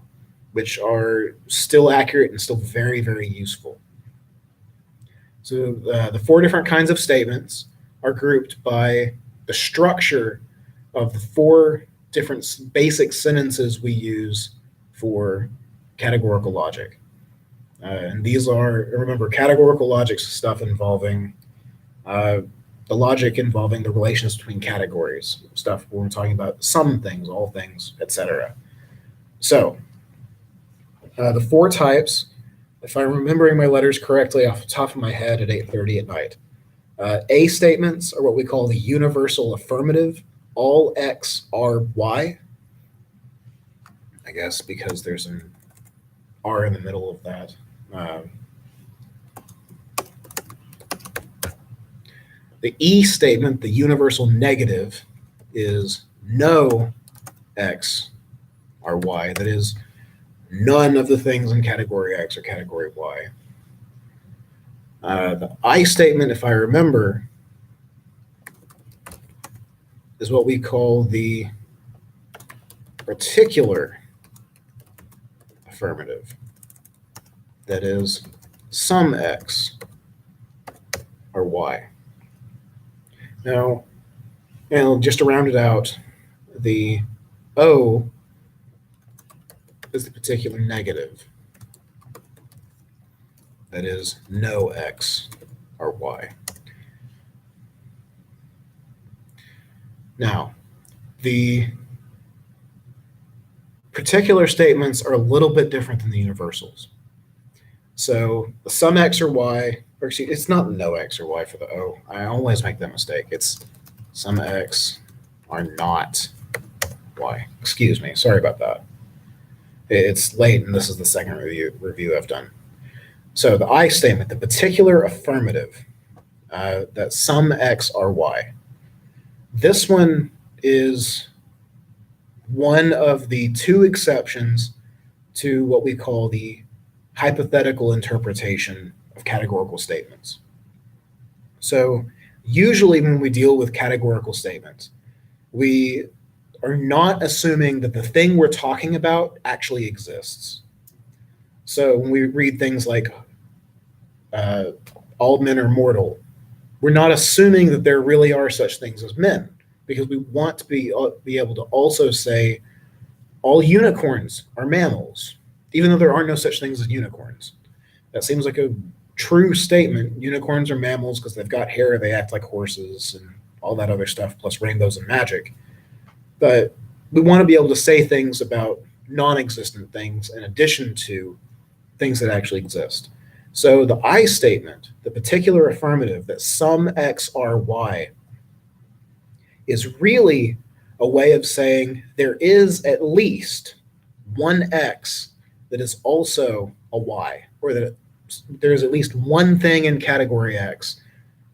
which are still accurate and still very, very useful. So the 4 different kinds of statements are grouped by the structure of the 4 different basic sentences we use for categorical logic. And these are, remember, categorical logic stuff involving the logic involving the relations between categories, stuff when we're talking about some things, all things, etc. So The four types, if I'm remembering my letters correctly off the top of my head at 8:30 at night. A statements are what we call the universal affirmative. All X are Y. I guess because there's an R in the middle of that. The E statement, the universal negative, is no X are Y. That is, none of the things in category X or category Y. The I statement, if I remember, is what we call the particular affirmative. That is, some X are Y. Now, just to round it out, the O is the particular negative. That is, no X are Y. Now, the particular statements are a little bit different than the universals. So the some X or Y, or excuse, it's not no X or Y for the O. I always make that mistake. It's some X are not Y. Excuse me. Sorry about that. It's late, and this is the second review I've done. So the I statement, the particular affirmative, that some X are Y. This one is one of the two exceptions to what we call the hypothetical interpretation of categorical statements. So usually when we deal with categorical statements, we are not assuming that the thing we're talking about actually exists. So when we read things like all men are mortal, we're not assuming that there really are such things as men, because we want to be able to also say all unicorns are mammals, even though there are no such things as unicorns. That seems like a true statement. Unicorns are mammals because they've got hair, they act like horses, and all that other stuff, plus rainbows and magic. But we want to be able to say things about non-existent things in addition to things that actually exist. So the I statement, the particular affirmative that some X are Y, is really a way of saying there is at least one X that is also a Y, or that there's at least one thing in category X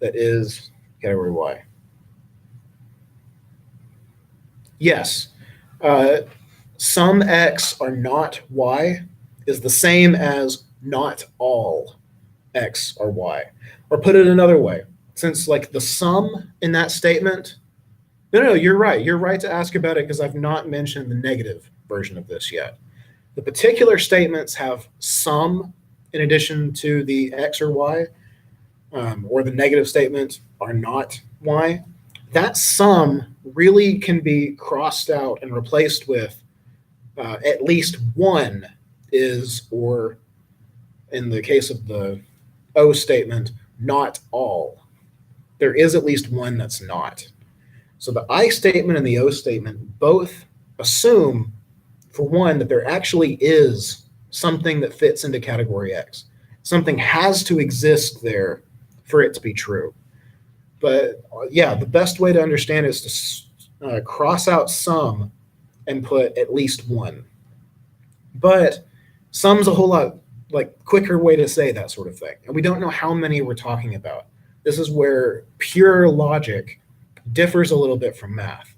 that is category Y. Yes, some X are not Y is the same as not all X are Y. Or put it another way, since like the sum in that statement, no, you're right. You're right to ask about it because I've not mentioned the negative version of this yet. The particular statements have some in addition to the X or Y, or the negative statement are not Y. That sum really can be crossed out and replaced with at least one is, or in the case of the O statement, not all. There is at least one that's not. So the I statement and the O statement both assume, for one, that there actually is something that fits into category X. Something has to exist there for it to be true. But yeah, the best way to understand it is to cross out some and put at least one. But some's a whole lot like quicker way to say that sort of thing. And we don't know how many we're talking about. This is where pure logic differs a little bit from math,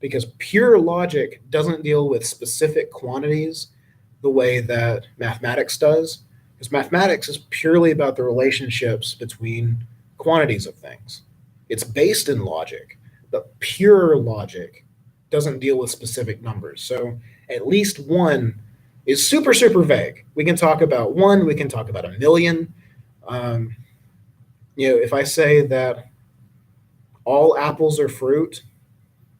because pure logic doesn't deal with specific quantities the way that mathematics does, because mathematics is purely about the relationships between quantities of things. It's based in logic, but pure logic doesn't deal with specific numbers. So at least one is super, super vague. We can talk about one, we can talk about a million. If I say that all apples are fruit,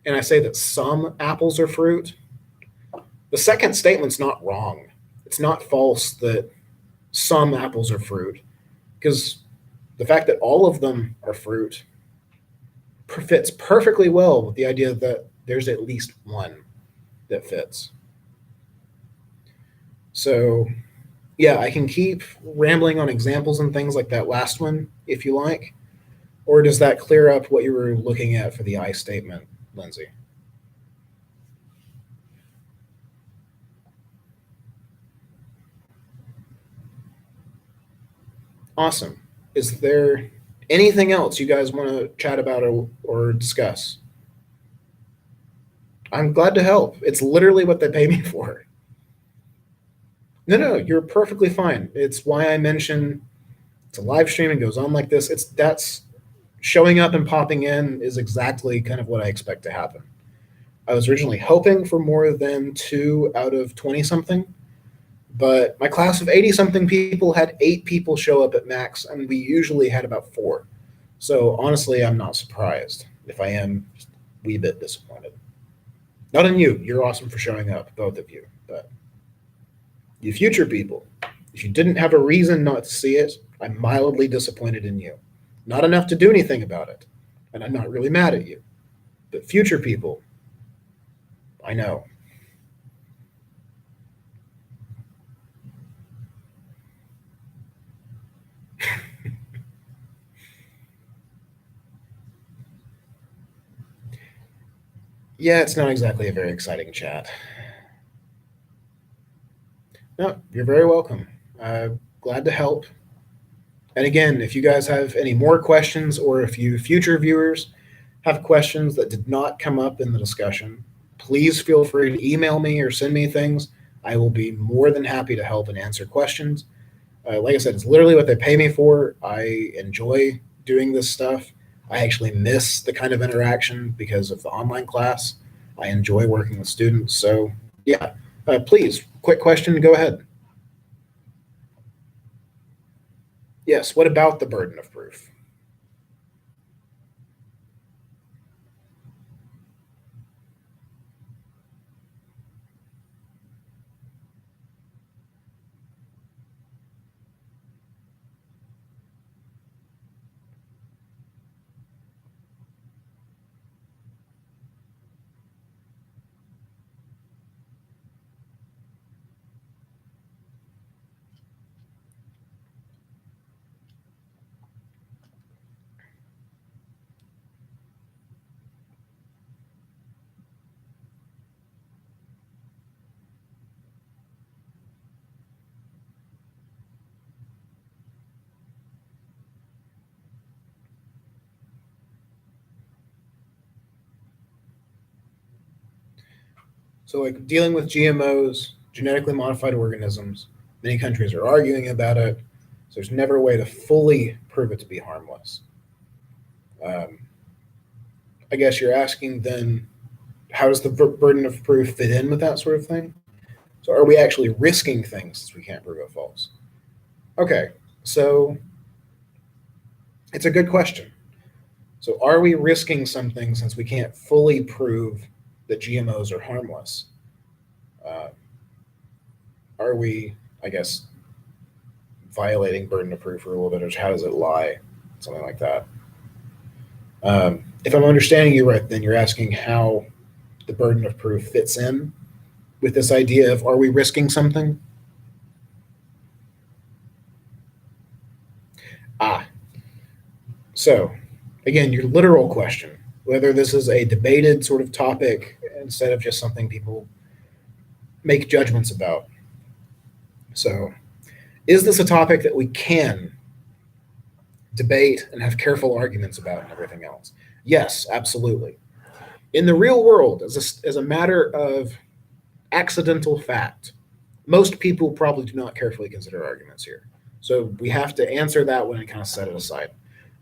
and I say that some apples are fruit, the second statement's not wrong. It's not false that some apples are fruit, because the fact that all of them are fruit fits perfectly well with the idea that there's at least one that fits. So, yeah, I can keep rambling on examples and things like that last one if you like. Or does that clear up what you were looking at for the I statement, Lindsay? Awesome. Is there anything else you guys want to chat about or discuss? I'm glad to help. It's literally what they pay me for. No, no, you're perfectly fine. It's why I mention it's a live stream and goes on like this. It's that's showing up and popping in is exactly kind of what I expect to happen. I was originally hoping for more than 2 out of 20 something, but my class of 80 something people had 8 people show up at max, and we usually had about 4. So honestly, I'm not surprised. If I am, just a wee bit disappointed. Not in you. You're awesome for showing up, both of you. But you future people, if you didn't have a reason not to see it, I'm mildly disappointed in you. Not enough to do anything about it. And I'm not really mad at you. But future people, I know. Yeah, it's not exactly a very exciting chat. No, you're very welcome. Glad to help. And again, if you guys have any more questions or if you future viewers have questions that did not come up in the discussion, please feel free to email me or send me things. I will be more than happy to help and answer questions. Like I said, it's literally what they pay me for. I enjoy doing this stuff. I actually miss the kind of interaction because of the online class. I enjoy working with students. So, yeah, please, quick question, go ahead. Yes, what about the burden of proof? So, like dealing with GMOs, genetically modified organisms, many countries are arguing about it. So, there's never a way to fully prove it to be harmless. Um, I guess you're asking then, how does the burden of proof fit in with that sort of thing? So, are we actually risking things since we can't prove it false? Okay, so it's a good question. So, are we risking something since we can't fully prove that GMOs are harmless? Uh, are we, I guess, violating burden of proof or a little bit, or how does it lie? Something like that. If I'm understanding you right, then you're asking how the burden of proof fits in with this idea of are we risking something? Ah, so again, your literal question, whether this is a debated sort of topic instead of just something people make judgments about. So, is this a topic that we can debate and have careful arguments about and everything else? Yes, absolutely. In the real world, as a matter of accidental fact, most people probably do not carefully consider arguments here. So we have to answer that one and kind of set it aside.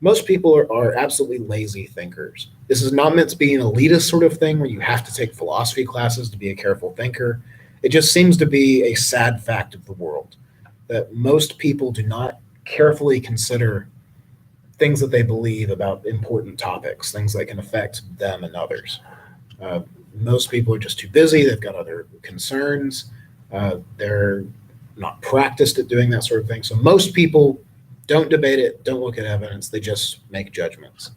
Most people are absolutely lazy thinkers. This is not meant to be an elitist sort of thing where you have to take philosophy classes to be a careful thinker. It just seems to be a sad fact of the world that most people do not carefully consider things that they believe about important topics, things that can affect them and others. Uh, Most people are just too busy. They've got other concerns. They're not practiced at doing that sort of thing. So most people don't debate it, don't look at evidence. They just make judgments.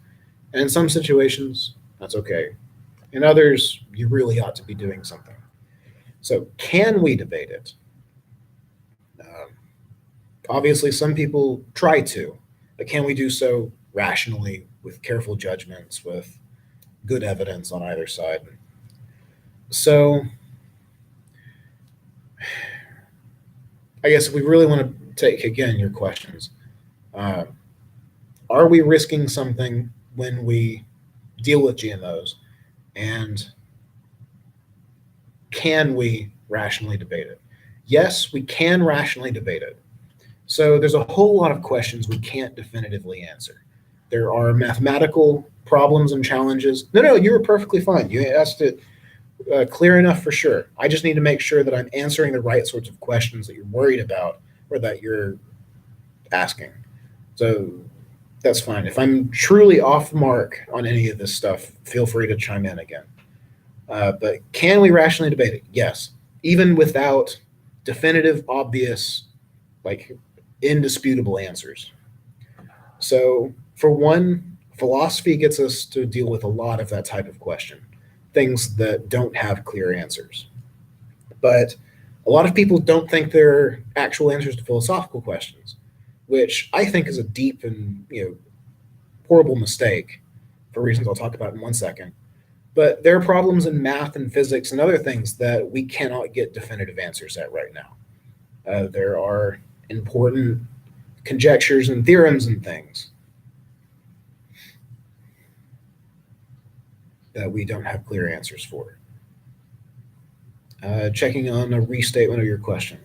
And in some situations, that's okay. In others, you really ought to be doing something. So can we debate it? Obviously, some people try to, but can we do so rationally, with careful judgments, with good evidence on either side? So, I guess if we really want to take again your questions, uh, are we risking something when we deal with GMOs, and can we rationally debate it? Yes, we can rationally debate it. So there's a whole lot of questions we can't definitively answer. There are mathematical problems and challenges. No, you were perfectly fine. You asked it clear enough for sure. I just need to make sure that I'm answering the right sorts of questions that you're worried about or that you're asking. So that's fine. If I'm truly off the mark on any of this stuff, feel free to chime in again. But can we rationally debate it? Yes. Even without definitive, obvious, like indisputable answers. So, for one, philosophy gets us to deal with a lot of that type of question, things that don't have clear answers. But a lot of people don't think they're actual answers to philosophical questions, which I think is a deep and horrible mistake for reasons I'll talk about in 1 second. But there are problems in math and physics and other things that we cannot get definitive answers at right now. There are important conjectures and theorems and things that we don't have clear answers for. Checking on a restatement of your question.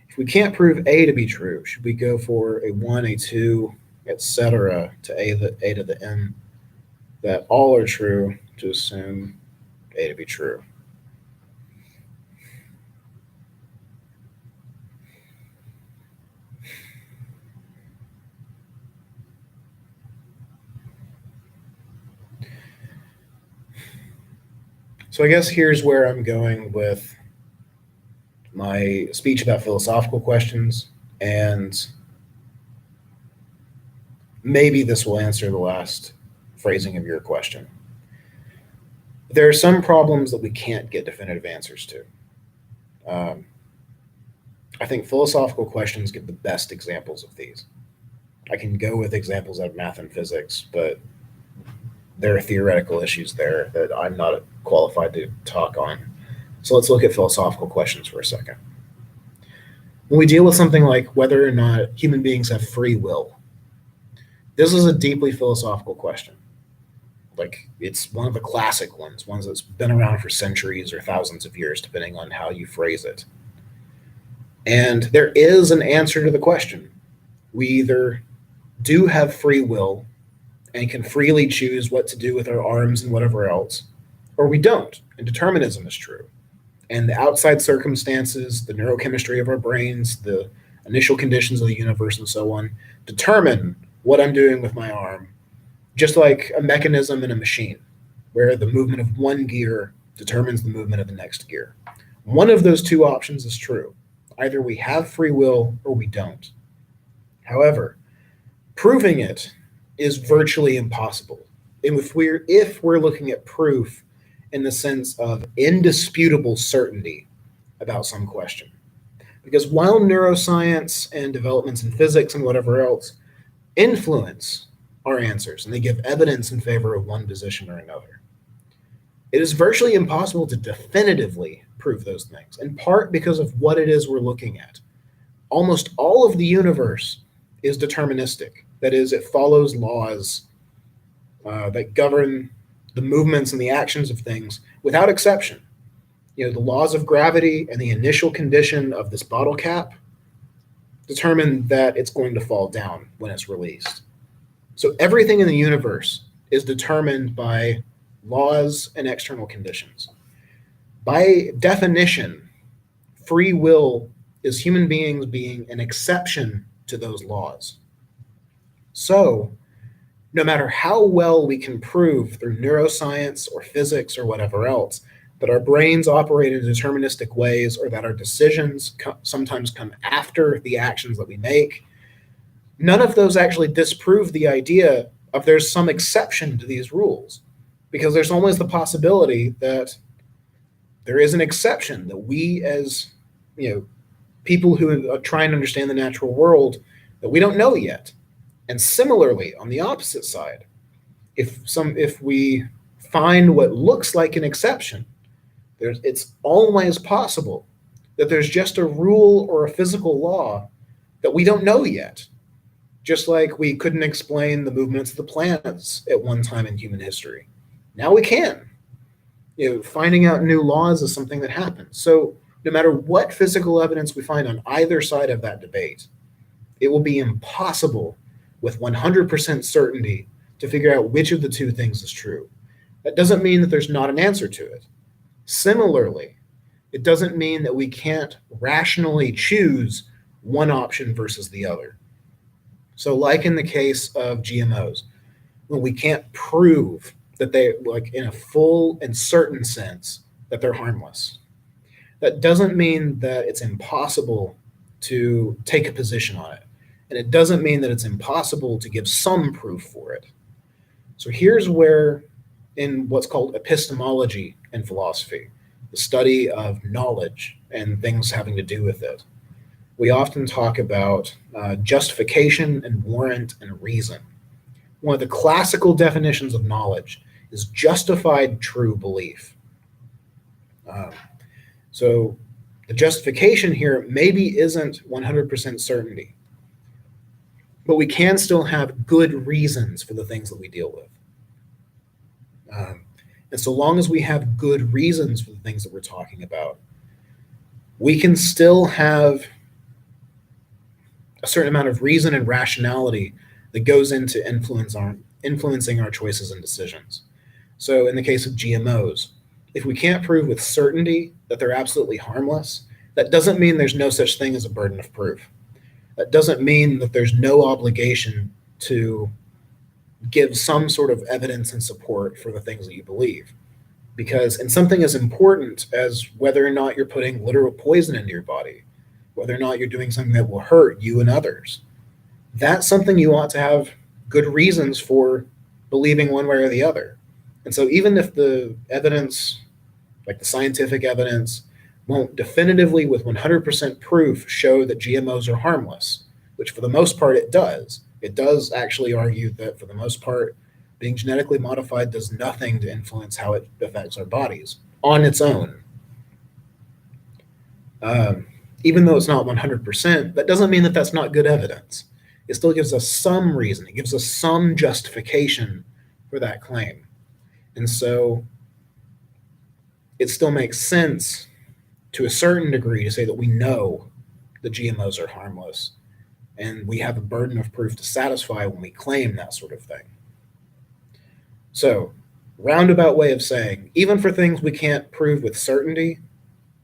If we can't prove A to be true, should we go for a 1, a 2, etc. to a to the n that all are true to assume A to be true? So I guess here's where I'm going with my speech about philosophical questions, and maybe this will answer the last phrasing of your question. There are some problems that we can't get definitive answers to. I think philosophical questions give the best examples of these. I can go with examples out of math and physics, but there are theoretical issues there that I'm not qualified to talk on. So let's look at philosophical questions for a second. When we deal with something like whether or not human beings have free will, this is a deeply philosophical question. Like, it's one of the classic ones that's been around for centuries or thousands of years, depending on how you phrase it. And there is an answer to the question. We either do have free will and can freely choose what to do with our arms and whatever else, or we don't, and determinism is true. And the outside circumstances, the neurochemistry of our brains, the initial conditions of the universe, and so on, determine what I'm doing with my arm, just like a mechanism in a machine, where the movement of one gear determines the movement of the next gear. One of those two options is true. Either we have free will or we don't. However, proving it is virtually impossible. And if we're looking at proof in the sense of indisputable certainty about some question. Because while neuroscience and developments in physics and whatever else influence our answers, and they give evidence in favor of one position or another, it is virtually impossible to definitively prove those things, in part because of what it is we're looking at. Almost all of the universe is deterministic. That is, it follows laws that govern the movements and the actions of things without exception. The laws of gravity and the initial condition of this bottle cap determine that it's going to fall down when it's released. So everything in the universe is determined by laws and external conditions. By definition, free will is human beings being an exception to those laws. So, no matter how well we can prove through neuroscience or physics or whatever else that our brains operate in deterministic ways, or that our decisions sometimes come after the actions that we make, none of those actually disprove the idea of there's some exception to these rules, because there's always the possibility that there is an exception that we as people who try and understand the natural world that we don't know yet. And similarly, on the opposite side, if we find what looks like an exception, it's always possible that there's just a rule or a physical law that we don't know yet. Just like we couldn't explain the movements of the planets at one time in human history. Now we can. Finding out new laws is something that happens. So no matter what physical evidence we find on either side of that debate, it will be impossible with 100% certainty to figure out which of the two things is true. That doesn't mean that there's not an answer to it. Similarly, it doesn't mean that we can't rationally choose one option versus the other. So like in the case of GMOs, when we can't prove that they, like in a full and certain sense, that they're harmless, that doesn't mean that it's impossible to take a position on it. And it doesn't mean that it's impossible to give some proof for it. So here's where, in what's called epistemology in philosophy, the study of knowledge and things having to do with it, we often talk about justification and warrant and reason. One of the classical definitions of knowledge is justified true belief. So the justification here maybe isn't 100% certainty, but we can still have good reasons for the things that we deal with. And so long as we have good reasons for the things that we're talking about, we can still have a certain amount of reason and rationality that goes into influencing our choices and decisions. So in the case of GMOs, if we can't prove with certainty that they're absolutely harmless, that doesn't mean there's no such thing as a burden of proof. That doesn't mean that there's no obligation to give some sort of evidence and support for the things that you believe. Because in something as important as whether or not you're putting literal poison into your body, whether or not you're doing something that will hurt you and others, that's something you ought to have good reasons for believing one way or the other. And so even if the evidence, like the scientific evidence, won't definitively with 100% proof show that GMOs are harmless, which for the most part it does. It does actually argue that for the most part, being genetically modified does nothing to influence how it affects our bodies on its own. Even though it's not 100%, that doesn't mean that that's not good evidence. It still gives us some reason. It gives us some justification for that claim. And so it still makes sense to a certain degree to say that we know the GMOs are harmless, and we have a burden of proof to satisfy when we claim that sort of thing. So, roundabout way of saying, even for things we can't prove with certainty,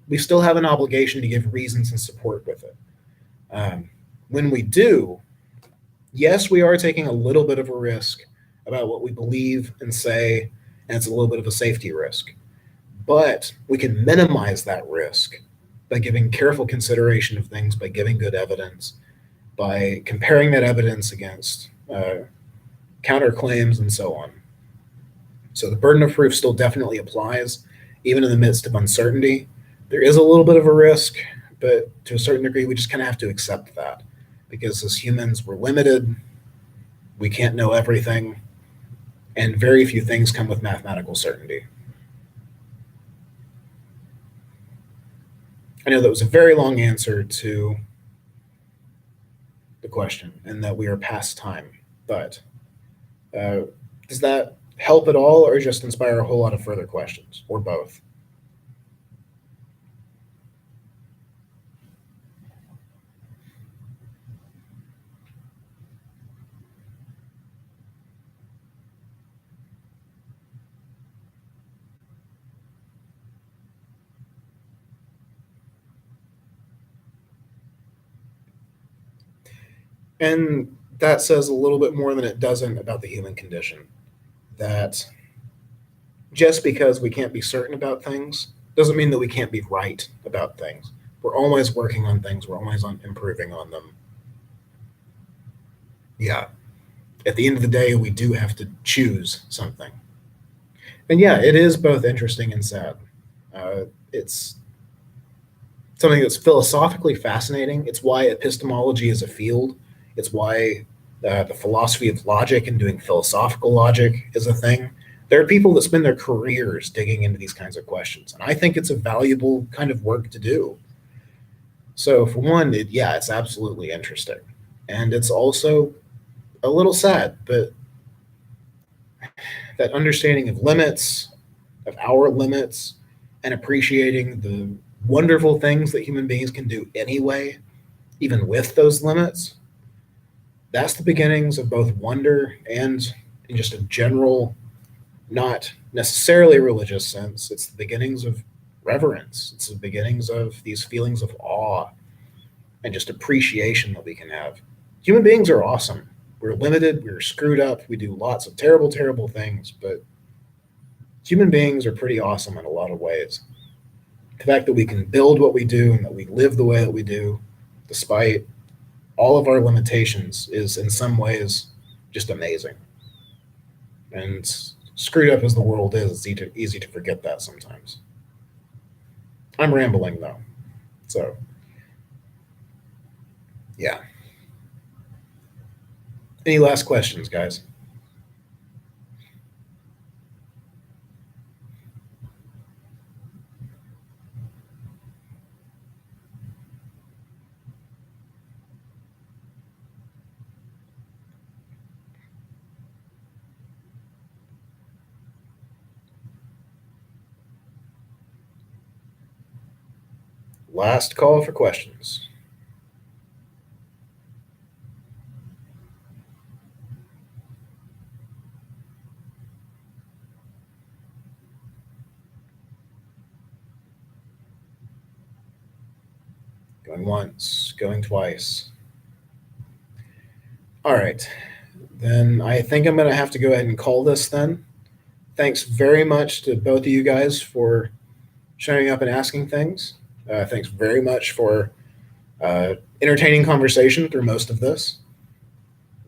we still have an obligation to give reasons and support with it. When we do, yes, we are taking a little bit of a risk about what we believe and say, and it's a little bit of a safety risk. But we can minimize that risk by giving careful consideration of things, by giving good evidence, by comparing that evidence against counterclaims and so on. So the burden of proof still definitely applies, even in the midst of uncertainty. There is a little bit of a risk, but to a certain degree, we just kind of have to accept that. Because as humans, we're limited, we can't know everything, and very few things come with mathematical certainty. I know that was a very long answer to the question, and that we are past time, but does that help at all, or just inspire a whole lot of further questions, or both? And that says a little bit more than it doesn't about the human condition. That just because we can't be certain about things doesn't mean that we can't be right about things. We're always working on things. We're always improving on them. Yeah. At the end of the day, we do have to choose something. And yeah, it is both interesting and sad. It's something that's philosophically fascinating. It's why epistemology is a field. It's why the philosophy of logic and doing philosophical logic is a thing. There are people that spend their careers digging into these kinds of questions, and I think it's a valuable kind of work to do. So, for one, it's absolutely interesting, and it's also a little sad, but that understanding of limits, of our limits, and appreciating the wonderful things that human beings can do anyway, even with those limits, that's the beginnings of both wonder and in just a general, not necessarily religious sense. It's the beginnings of reverence. It's the beginnings of these feelings of awe and just appreciation that we can have. Human beings are awesome. We're limited, we're screwed up, we do lots of terrible, terrible things, but human beings are pretty awesome in a lot of ways. The fact that we can build what we do and that we live the way that we do, despite all of our limitations, is in some ways just amazing. And screwed up as the world is, it's easy to forget that sometimes. I'm rambling though. So, yeah. Any last questions, guys? Last call for questions. Going once, going twice. All right. Then I think I'm going to have to go ahead and call this then. Thanks very much to both of you guys for showing up and asking things. Thanks very much for entertaining conversation through most of this,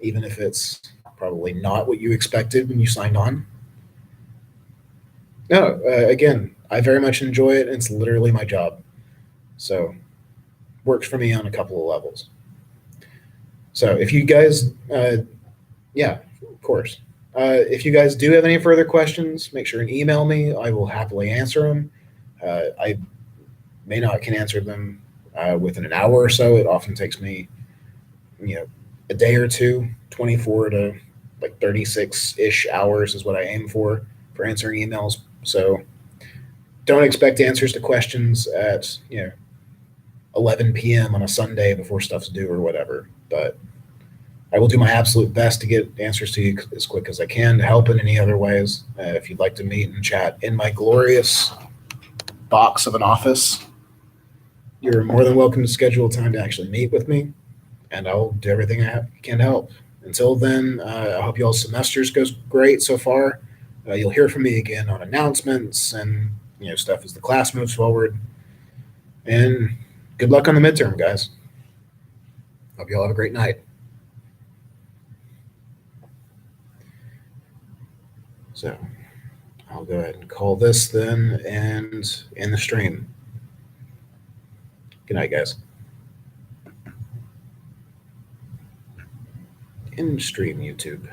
even if it's probably not what you expected when you signed on. No, again, I very much enjoy it. And it's literally my job. So, works for me on a couple of levels. So, if you guys, yeah, of course. If you guys do have any further questions, make sure and email me. I will happily answer them. I may not can answer them within an hour or so. It often takes me, a day or two. 24 to like 36-ish hours is what I aim for answering emails. So don't expect answers to questions at 11 p.m. on a Sunday before stuff's due or whatever. But I will do my absolute best to get answers to you as quick as I can to help in any other ways. If you'd like to meet and chat in my glorious box of an office, you're more than welcome to schedule time to actually meet with me, and I'll do everything I can to help. Until then, I hope y'all's semesters goes great so far. You'll hear from me again on announcements and stuff as the class moves forward. And good luck on the midterm, guys. Hope y'all have a great night. So I'll go ahead and call this then and end the stream. Good night, guys. End stream, YouTube.